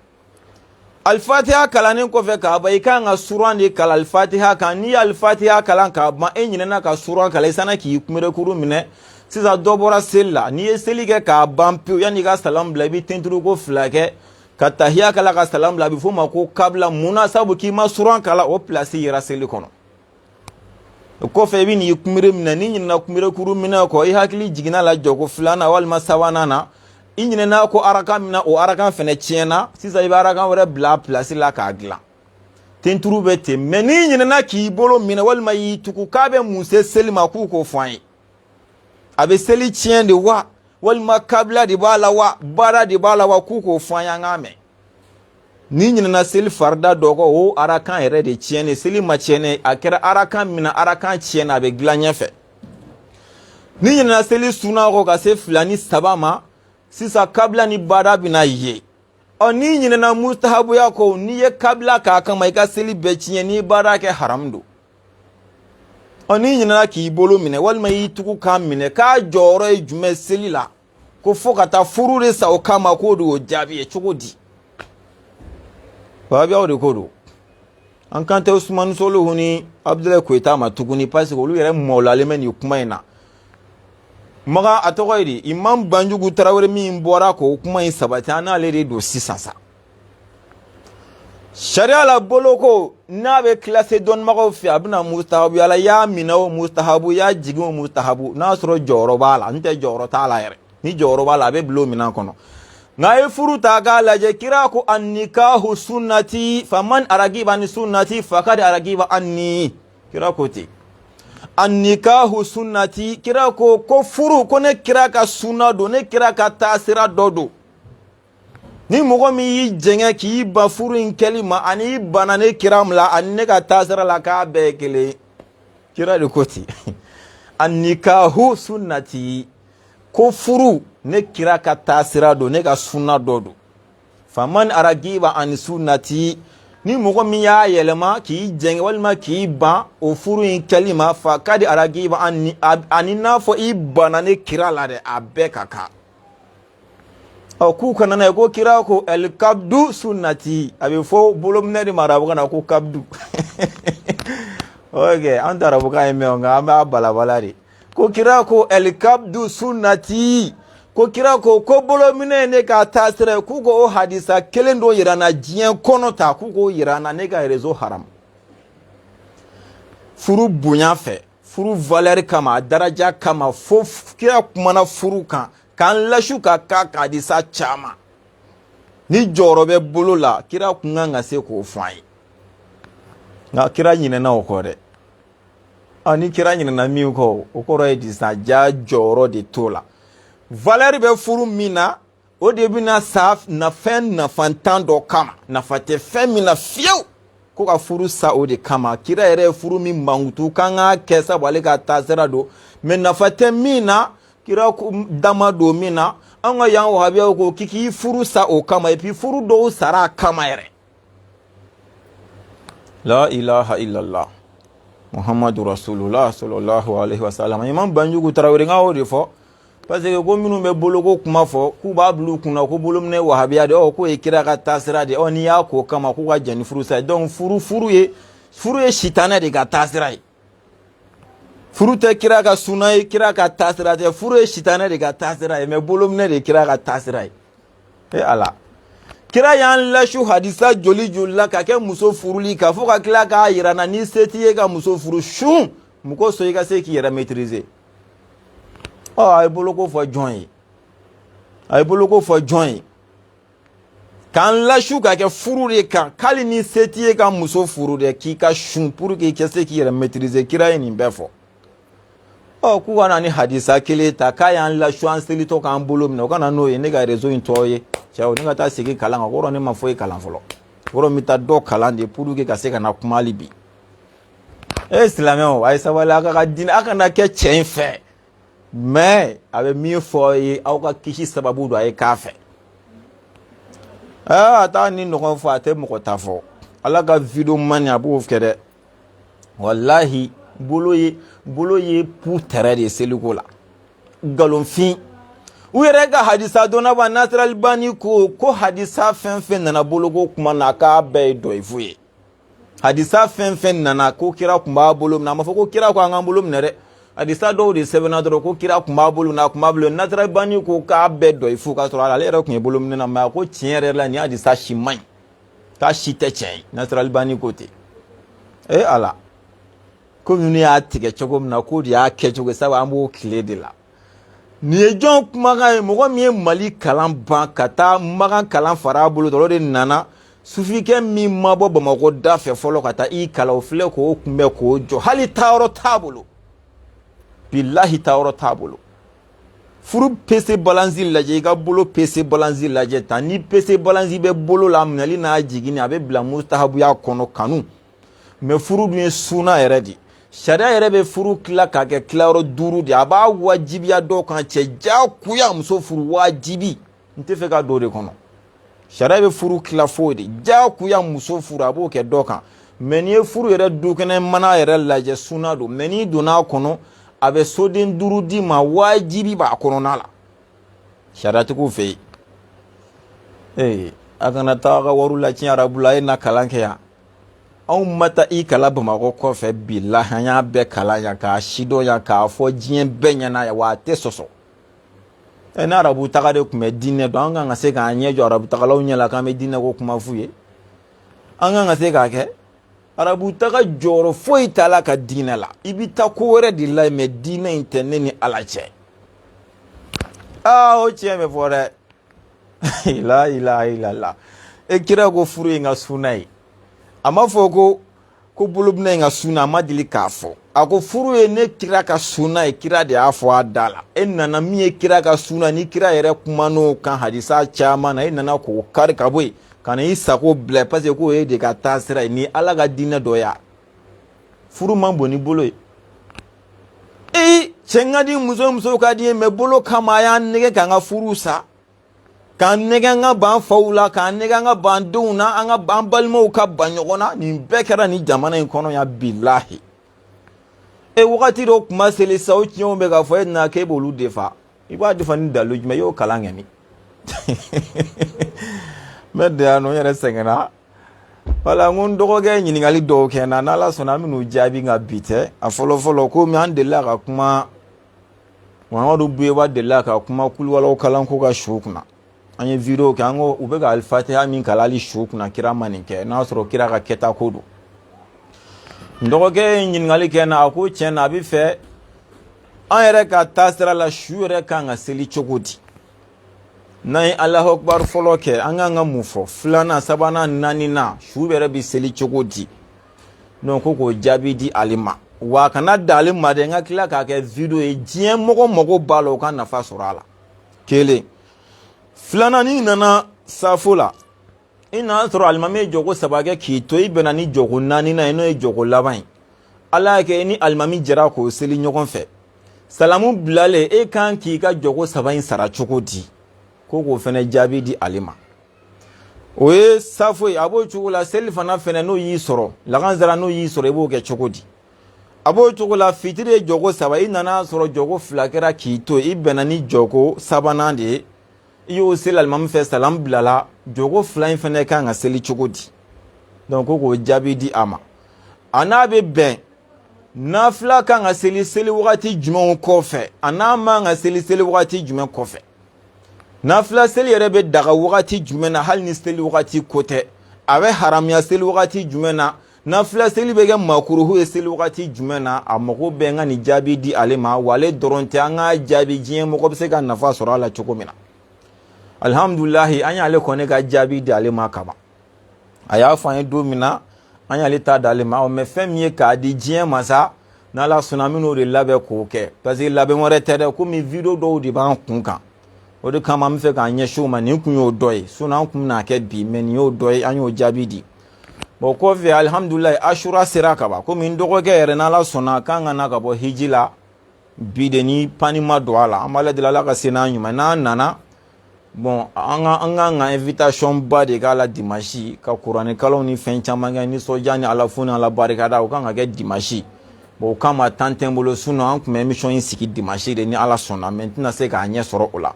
alifatiha kalannen kɔfɛ k'a ban i kan ka suran de kalan alifatiha kan n'i ye alifatiha kalan k'a ban e ɲinɛna ka suran kalan i sanna k'i kunberekuru minɛ sisan dɔ bɔra seli la n'i ye seli kɛ k'a ban pewu yanni i ka salam bila i bɛ tenturuko 2 kɛ ka tahiya kala ka salam bila a bɛ f'o ma ko kabila munna sabu k'i ma suran kalan o place yera seli kɔnɔ o kɔfɛ i bɛ n'i kunbere minɛ n'i ɲinɛna kunberekuru minɛ kɔ i hakili jiginna la jɔko 2nan walima 3nan na i ɲinɛna ko arakan min na o arakan fɛnɛ tiɲɛna sisan i bɛ arakan wɛrɛ bila place la k'a dilan tenturu bɛ ten mais n'i ɲinɛna k'i bolo minɛ walima y'i tugu k'a bɛ mun se seli ma k'u k'o fɔ an ye a bɛ seli tiɲɛ de wa walima kabila de b'a la wa baara de b'a la wa k'u k'o fɔ an ye an k'a mɛn n'i ɲinɛna seli farida dɔ kɔ o arakan yɛrɛ de tiɲɛnen seli ma tiɲɛnen a kɛra arakan min na arakan tiɲɛna a bɛ dilan ɲɛfɛ n'i ɲinɛna seli sunan kɔ ka se 2 ni 3 ma sisan kabila ni baara bɛna ye n'i ɲinɛna mustahabuya kɔ n'i ye kabila k'a kama i ka seli bɛɛ tiɲɛ n'i baara kɛ haram don n'i ɲinɛna k'i bolo minɛ walima y'i tugu k'a minɛ k'a jɔyɔrɔ ye jumɛn seli la ko fo ka taa furu de sa o kama k'o de y'o jaabi ye cogo di wahabiyaw de ko don an kan tɛ Usmani Solihu ni Abdulaye Koyita ma tuguni parce que olu yɛrɛ mɔlalen bɛ nin kuma in na maga a tɔgɔ ye di Imam Banjugu Tarawele min bɔra k'o kuma in sabati an n'ale de don sisan sa sariya la boloko n'a bɛ classé dɔnnibagaw fɛ a bɛna mustahabu yala y'a minɛ o mustahabu y'a jigin o mustahabu n'a sɔrɔ jɔyɔrɔ b'a la n tɛ jɔyɔrɔ t'a la yɛrɛ ni jɔyɔrɔ b'a la a bɛ bila o minɛn kɔnɔ nka ye furu ta k'a lajɛ kira ko annikahu sunnati faman aragiba ni sunnati fakad aragiba anni kira ko ten annikahu sunnati kira ko furu ko ne kira ka sunna don ne kira ka taasira dɔ don ni mɔgɔ min y'i jɛngɛ k'i ban furu in kɛli ma ani i banna ne kira la ani ne ka taasira la k'a bɛɛ ye kelen kira de ko ten annikahu sunnati ko furu ne kira ka taasira don ne ka sunna dɔ don faman aragiba ani sunnati ni mɔgɔ min y'a yɛlɛma k'i jɛngɛ walima k'i ban o furu in kɛli ma fa kadi aragiba ani n'a fɔ i banna ne kira la dɛ a bɛɛ ka kan k'u kana n'a ye ko kira ko el kabdu sunnati a bɛ fɔ bolominɛ de ma arabukan na ko kabdu ok an tɛ arabukan ye mɛn nka an b'a balabala de ko kira ko el kabdu sunnati ko kira ko bolominɛ ne ka taasira ye k'u ko o hadisa kelen dɔ yira n na diɲɛ kɔnɔ ta k'u k'o yira n na ne ka réseau haram furu bonya fɛ furu valeur kama daraja kama fo kira kumana furu kan k'an lasu ka k'a ka hadisa caman ni jɔyɔrɔ bɛ bolo la kira kun kan ka se k'o fɔ an ye nka kira ɲinɛna o kɔ dɛ ni kira ɲinɛna min kɔ o kɔrɔ ye di sisan ja jɔyɔrɔ de t'o la valeur bɛ furu min na o de bɛna sa fɛn nafantan dɔ kama nafa tɛ fɛn min na fiyewu ko ka furu sa o de kama kira yɛrɛ ye furu min mankutu k'an k'a kɛ sabu ale ka taasira don mais nafa tɛ min na kira dama don min na an ka yan wahabiyaw ko k'i furu sa o kama et puis furu dɔw sara a kama yɛrɛ la ilaha illallah muhammadu rasulullah sallallahu alaihi wasallam Imam Banjugu Tarawele n k'o de fɔ parce que ko minnu bɛ boloko kuma fɔ k'u b'a bila u kunna ko bolominɛ wahabiya de k'o ye kira ka taasira de n'i y'a k'o kama k'u ka jɛn ni furu sa ye donc furu ye sitanɛ de ka taasira ye furu tɛ kira ka sunna ye kira ka taasira tɛ furu ye sitanɛ de ka taasira ye mais bolominɛ de ye kira ka taasira ye ala kira y'an lasu hadisa joli la ka kɛ muso furuli ka fo ka tila k'a yira n na ni se t'i ye ka muso furu sun mɔgɔ sɔn i ka se k'i yɛrɛ maîtriser a ye boloko fɔ jɔn ye k'an lasu ka kɛ furu de kan k'ali ni se t'i ye ka muso furu dɛ k'i ka sun pour que i ka se k'i yɛrɛ maîtriser kira ye nin bɛɛ fɔ k'u ka na ni hadisa kelen ta k'a y'an lasu an selitɔ k'an bolo minɛ o ka na n'o ye ne ka réseau in tɔgɔ ye cɛw ne ka taa segin kalan kan kɔrɔ ne ma foyi kalan fɔlɔ kɔrɔ n bɛ taa dɔ kalan de pour que ka se ka na kuma hali bi silamɛw a ye sabali a ka diinɛ a kana kɛ cɛ in fɛ mais a bɛ min fɔ ye aw ka kisi sababu don a ye k'a fɛ a t'a ni ɲɔgɔn fɔ a tɛ mɔgɔ ta fɔ ala ka video mani a b'o kɛ dɛ walahi bolo ye pu tɛrɛ de seliko la nkalonfin u yɛrɛ ka hadisa dɔnnaba Nasir Albani ko hadisa fɛn fɛn nana boloko kuma na k'a bɛɛ ye dɔyifu ye hadisa fɛn fɛn nana ko kira kun b'a bolo minɛ a ma fɔ ko kira ko an k'an bolo minɛ dɛ hadisa dɔw de sɛbɛnna dɔrɔn ko kira kun b'a bolo minɛ a kun b'a bolo Nasir Albani ko k'a bɛɛ dɔyifu k'a sɔrɔ ale yɛrɛ kun ye bolo minɛ na mais a ko tiɲɛ yɛrɛ la nin hadisa si man ɲi k'a si tɛ tiɲɛ ye Nasir Albani ko ten ala ko minnu y'a tigɛ cogo min na k'o de y'a kɛ cogo sabu an b'o tile de la nin ye jɔn kumakan ye mɔgɔ min ye Mali kalan ban ka taa Magan kalan fara a bolo dɔrɔn o de nana sufike min mabɔ Bamakɔ da fɛ fɔlɔ ka taa i kala o filɛ k'o kunbɛ k'o jɔ hali taayɔrɔ t'a bolo billahi taayɔrɔ t'a bolo furu PC balansi lajɛ i ka bolo PC balansi lajɛ tan ni PC balansi bɛ bolo la minɛli n'a jiginni a bɛ bila mustahabuya kɔnɔ kanu mais furu dun ye suna yɛrɛ de sariya yɛrɛ bɛ furu tila k'a kɛ tilayɔrɔ 5 de a b'a wajibiya dɔw kan cɛ jagoya muso furu wajibi n tɛ fɛ ka don o de kɔnɔ sariya bɛ furu tila foyi de jagoya muso furu a b'o kɛ dɔ kan mais n'i ye furu yɛrɛ dukɛnɛ mana yɛrɛ lajɛ suna don mais n'i donna a kɔnɔ a bɛ soden 5 di ma wajibi b'a kɔnɔna la sariyatigiw fɛ yen a kana taa ka wariw lacɛn arabu la a ye na kalan kɛ yan anw ma taa i kala Bamakɔ kɔfɛ billahi an y'a bɛɛ kalan yan k'a sidɔn yan k'a fɔ diɲɛ bɛɛ ɲɛna yan wa a tɛ sɔsɔ ni arabu taga de tun bɛ diinɛ dɔn an kan ka se k'an ɲɛ jɔ arabu tagalaw ɲɛ la k'an bɛ diinɛ ko kuma f'u ye an kan ka se k'a kɛ arabu taga jɔyɔrɔ foyi t'a la ka diinɛ la i bɛ taa ko wɛrɛ de la mais diinɛ in tɛ ne ni Ala cɛ o tiɲɛ bɛ fɔ dɛ la ilaha illallah kira ko furu ye n ka suna ye a ma fɔ ko bolobina in ka suna a ma deli k'a fɔ a ko furu ye ne kira ka suna ye kira de y'a fɔ a da la nana min ye kira ka suna ni kira yɛrɛ kuman'o kan hadisa caman na nana k'o kari ka bɔ yen ka na i sago bila parce que k'o ye de ka taa sira ye ni Ala ka diinɛ dɔ ya furu man bon ni bolo ye cɛ ka di muso ka di mais bolo kama a y'an nɛgɛ k'an ka furu sa k'an nɛgɛ an ka ban faw la k'an nɛgɛ an ka ban denw na an balimaw ka ban ɲɔgɔn na nin bɛɛ kɛra ni jamana in kɔnɔ yan billahi wagati dɔ kuma seli sa o tiɲɛw bɛ k'a fɔ na k'e b'olu defa i b'a defa ni dalilu jumɛn i y'o kalan kɛ min mɛ de yan nɔ n yɛrɛ sɛgɛnna wala n ko n dɔgɔkɛ ɲininkali dɔw kɛ n na n'Ala sɔnna an bɛn'u jaabi nka bi tɛ a fɔlɔ komi an delila ka kuma Mamadu Buyeba delila ka kuma kuluwalaw kalanko ka su kunna an ye video kɛ an ko u bɛ ka alifatiha min kalan hali su kunna kira ma nin kɛ n'a sɔrɔ kira ka kɛta ko don n dɔgɔkɛ ye ɲininkali kɛ n na a ko tiɲɛ na a bɛ fɛ an yɛrɛ ka taa sira la su yɛrɛ kan ka seli cogo di n'an ye Alahu Akibar fɔlɔ kɛ an kan ka mun fɔ filanan sabanan naaninan su yɛrɛ bɛ seli cogo di donc ko k'o jaabi di ale ma wa kana dan ale ma dɛ n ka tila k'a kɛ video ye diɲɛ mɔgɔ mago b'a la o ka nafa sɔrɔ a la kelen filanan n'i nana safo la i nana sɔrɔ alimami ye jɔko 3 kɛ k'i to i bɛnna ni jɔko 4nan ye n'o ye jɔko laban ye Ala y'a kɛ i ni alimami jɛra k'o seli ɲɔgɔn fɛ salamu bilalen e kan k'i ka jɔko 3 in sara cogo di ko k'o fana jaabi di ale ma o ye safo ye a b'o cogo la seli fana fɛnɛ n'o y'i sɔrɔ lakansara n'o y'i sɔrɔ i b'o kɛ cogo di a b'o cogo la fitiri ye jɔko 3 i nana sɔrɔ jɔko 2 kɛra k'i to i bɛnna ni jɔko 3nan de ye i y'o seli alimami fɛ salamu bilala jɔko 2 in fɛnɛ kan ka seli cogo di donc ko k'o jaabi di a ma a n'a bɛ bɛn nafila kan ka seli wagati jumɛnw kɔfɛ a n'a man ka seli wagati jumɛn kɔfɛ nafila seli yɛrɛ bɛ daga wagati jumɛn na hali ni seli wagati ko tɛ a bɛ haramiya seli wagati jumɛn na nafila seli bɛ kɛ makuruhu ye seli wagati jumɛn na a mago bɛ n ka nin jaabi di ale ma wa ale dɔrɔn tɛ an ka jaabi diɲɛ mɔgɔ bɛ se ka nafa sɔrɔ a la cogo min na alhamdulilahi an y'ale kɔni ka jaabi di ale ma kaban a y'a fɔ an ye don min na an y'ale ta d'ale ma mais fɛn min ye k'a di diɲɛ ma sa n'Ala sɔnna an bɛn'o de labɛn k'o kɛ parce que labɛn wɛrɛ tɛ dɛ komi video dɔw de b'an kun kan o de kama an bɛ fɛ k'an ɲɛsin o ma nin kun y'o dɔ ye sinon an kun bɛna kɛ bi mais nin y'o dɔ ye an y'o jaabi di bon kɔfɛ alhamdulilayi ashura sera ka ban komi n dɔgɔkɛ yɛrɛ n'Ala sɔnna k'an ka na ka bɔ hiji la bi de ni pani ma don a la an b'a ladeli Ala ka se n'an ɲuman n'an nana bon an ka invitation ba de k'a la dimanche ka kuranɛ kalanw ni fɛn caman kɛ nisɔndiya ni Ala fo ni Ala barikada o kan ka kɛ dimanche bon o kama temps tɛ n bolo sinon an kun bɛ émission in sigi dimanche de ni Ala sɔnna mais n tɛna se k'a ɲɛ sɔrɔ o la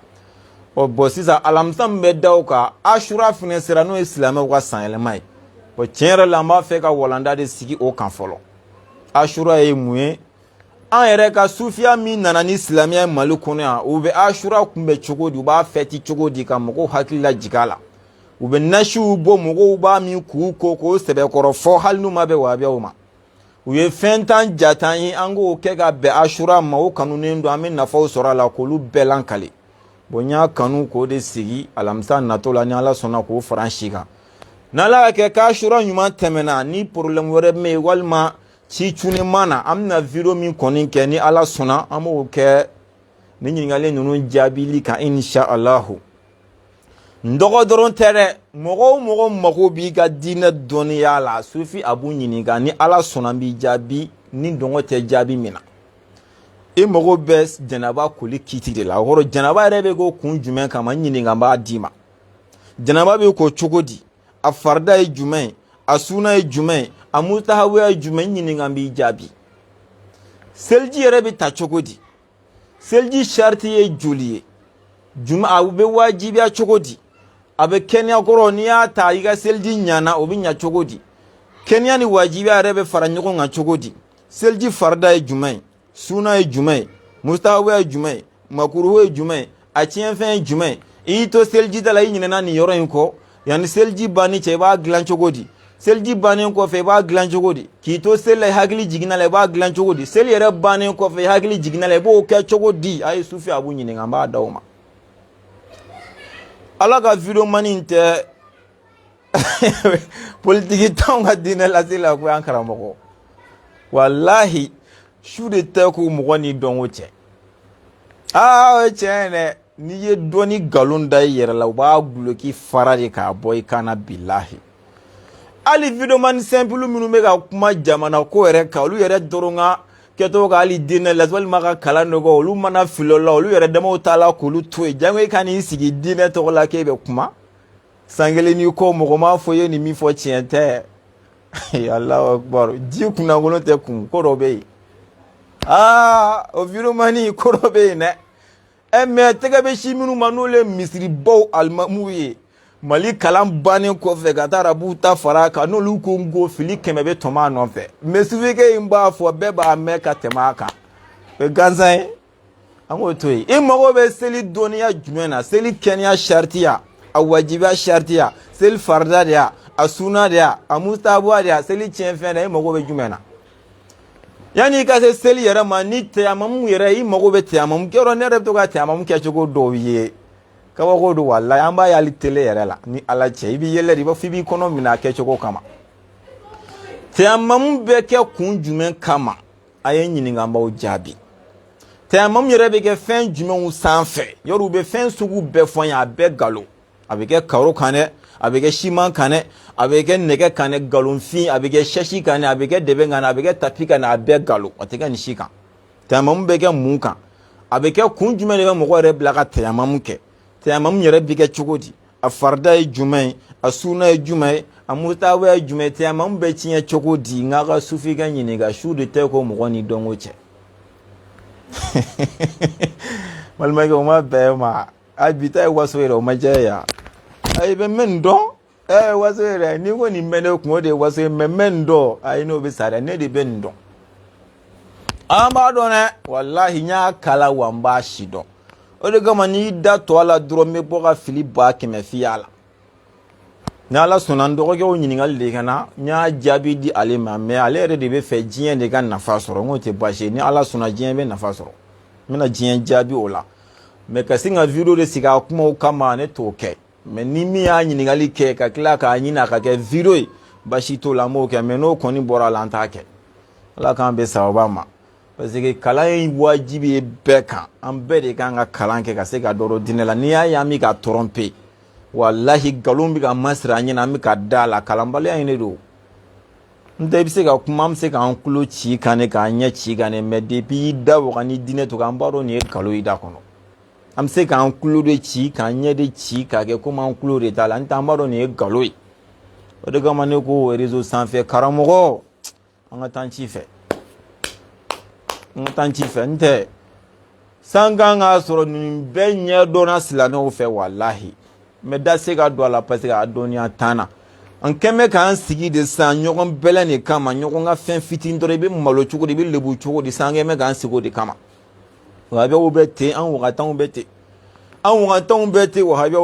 bon sisan alamisa min bɛ da o kan ashura fɛnɛ sera n'o ye silamɛw ka sanyɛlɛma ye bon tiɲɛ yɛrɛ la an b'a fɛ ka walanda de sigi o kan fɔlɔ ashura ye mun ye an yɛrɛ ka sufiya min nana ni silamɛya Mali kɔnɔ yan u bɛ ashura kunbɛ cogo di u b'a fɛti cogo di ka mɔgɔw hakili lajigin a la u bɛ nasiw bɔ mɔgɔw b'a min k'u ko k'o sɛbɛkɔrɔ fɔ hali n'u ma bɛn wahabiyaw ma u ye fɛn tan jatan ye an k'o kɛ ka bɛn ashura ma o kanunen don an bɛ nafaw sɔrɔ a la k'olu bɛɛ lankale bon n y'a kanu k'o de sigi alamisa natɔ la ni Ala sɔnna k'o fara an si kan n'ala ke ka shura nyuma temena ni problem wore me walma ci tuni mana amna video min konin ke ni ala suna amo ke ni nyingale nunu jabili ka insha Allah ndogo doron tere mogo mago bi ga dina doniya la sufi abu nyiniga ni ala suna bi jabi ni ndongo te jabi mina e mogo bes janaba kuli kiti de la horo janaba rebe go kun jumen kama nyiniga ba dima janaba be ko chogodi a farda e jumen a suna e jumen a mutahawi e jumen nyiniga bi jabi selji rebe ta chogodi selji sharti e juliye juma abu be wajibi a chogodi abe Kenya goro ni ata iga selji nyana obi nya chogodi Kenya ni wajibi arebe faranyoko nga chogodi selji farda e jumai suna e jumai mustawa e jumai makuru e jumai achienfe e jumai ito selji dala yinyina ni yoro yinko yani selji bani che ba glan chogodi selji bani ko fe ba glan chogodi kito sele hagli jigina le ba glan chogodi sel yere bani ko fe hagli jigina le bo ke chogodi ay sufi abu nyine ngamba dawma ala ka video maninte politiki tonga dina la sila ko ankara moko wallahi shude ta ko mugoni don wuce chene ni ye doni galunda yere la ba bloki farade ka boy kana billahi ali video man simple minu mega kuma jamana ko ere ka lu yere doronga keto ga ali dina la wal maka kala nogo lu mana filola lu yere demo tala ko lu to janwe kani sigi dina to la kebe kuma sangele ni ko mo ma foye ni mi fo tiente Allahu akbar di kuna gono te kun ko robe o viro mani ko robe ne me tege be shiminu manole misri bo almamuye mali kalam bani ko fe gatara buta faraka no lu ko ngo fili kemebe toma no fe mesuvike imba fo beba meka temaka be ganzai ango toyi immo be seli doniya jumena seli kenya shartiya awajiba shartiya sel farda dia asuna dia amustabu dia seli chenfe na immo be jumena yani ka se seli yara mani te amamu yara immo be te amamu kero ne repto ka te amamu ke chogo dowiye kawa ko do wallahi amba ya litele yara la ni ala che ibi yele riba fibi kono mina ke chogo kama te amamu be ke kunjumen kama ayen nyini ngamba o jabi te amamu yara be ke fen jumen u sanfe yoru be fen sugu be fon ya be galo abeke karo kane abeke shiman kane abeke nege kane galon fin abeke sheshi kane abeke debe ngana abeke tapika na abe galo oteka ni shika tamamu beke munka abeke kunjume ne mo gore blaka tamamu ke tamamu yere beke chugodi afarda e jumai asuna e jumai amutawa e jumai tamamu be chinya chugodi ngaga sufi ganyini ga shude te ko mo goni dongoche malma ko ma be ma abita e waswero majaya ay be mendo waswero ni ko ni mene ko de waswe memendo ay no be sare ne de bendo amba do ne wallahi nya kala wamba shido o de gama ni da to ala dro me boga fili ba ke me fiala na la sunan do ko nyini ngal de kana nya jabi di ale ma me ale re de be fe jien de kan nafa soro ngote baje ni ala suna jien be nafa soro mina jien jabi ola me kasinga video de siga kuma kama ne toke me nimi ya nyini ngali ke ka kila ka nyina ka ke video bashi to la mo ke me no koni bora lanta ke ala kan be sawaba parce que kala yi wajibi beka ambe de kan ga kalan ke ka se ga doro dinela ni ya mi ka tromper wallahi galumbi ka masra nyina mi ka dala kalambale ya ne do nde bi se ga kuma se ka ankulo chi kane ka nya chi kane me de bi da wo kan ni dine to kan baro ni kalo ida kono am se ka ankulo de chi ka nya de chi ka ke kuma ankulo de dala nta baro ni galoi o de ga mane ko réseau sans fait karamogo anga tanchi fe nte sanganga soro ni benye dona silane o fe wallahi me da se ga do ala parce que adonia tana an keme ka an sigi de san nyogon bele ni kama nyogon ga fen fitin dore be malo chuko de be lebu chuko de sange me ga an sigo de kama wa be obete an wa tan obete wa be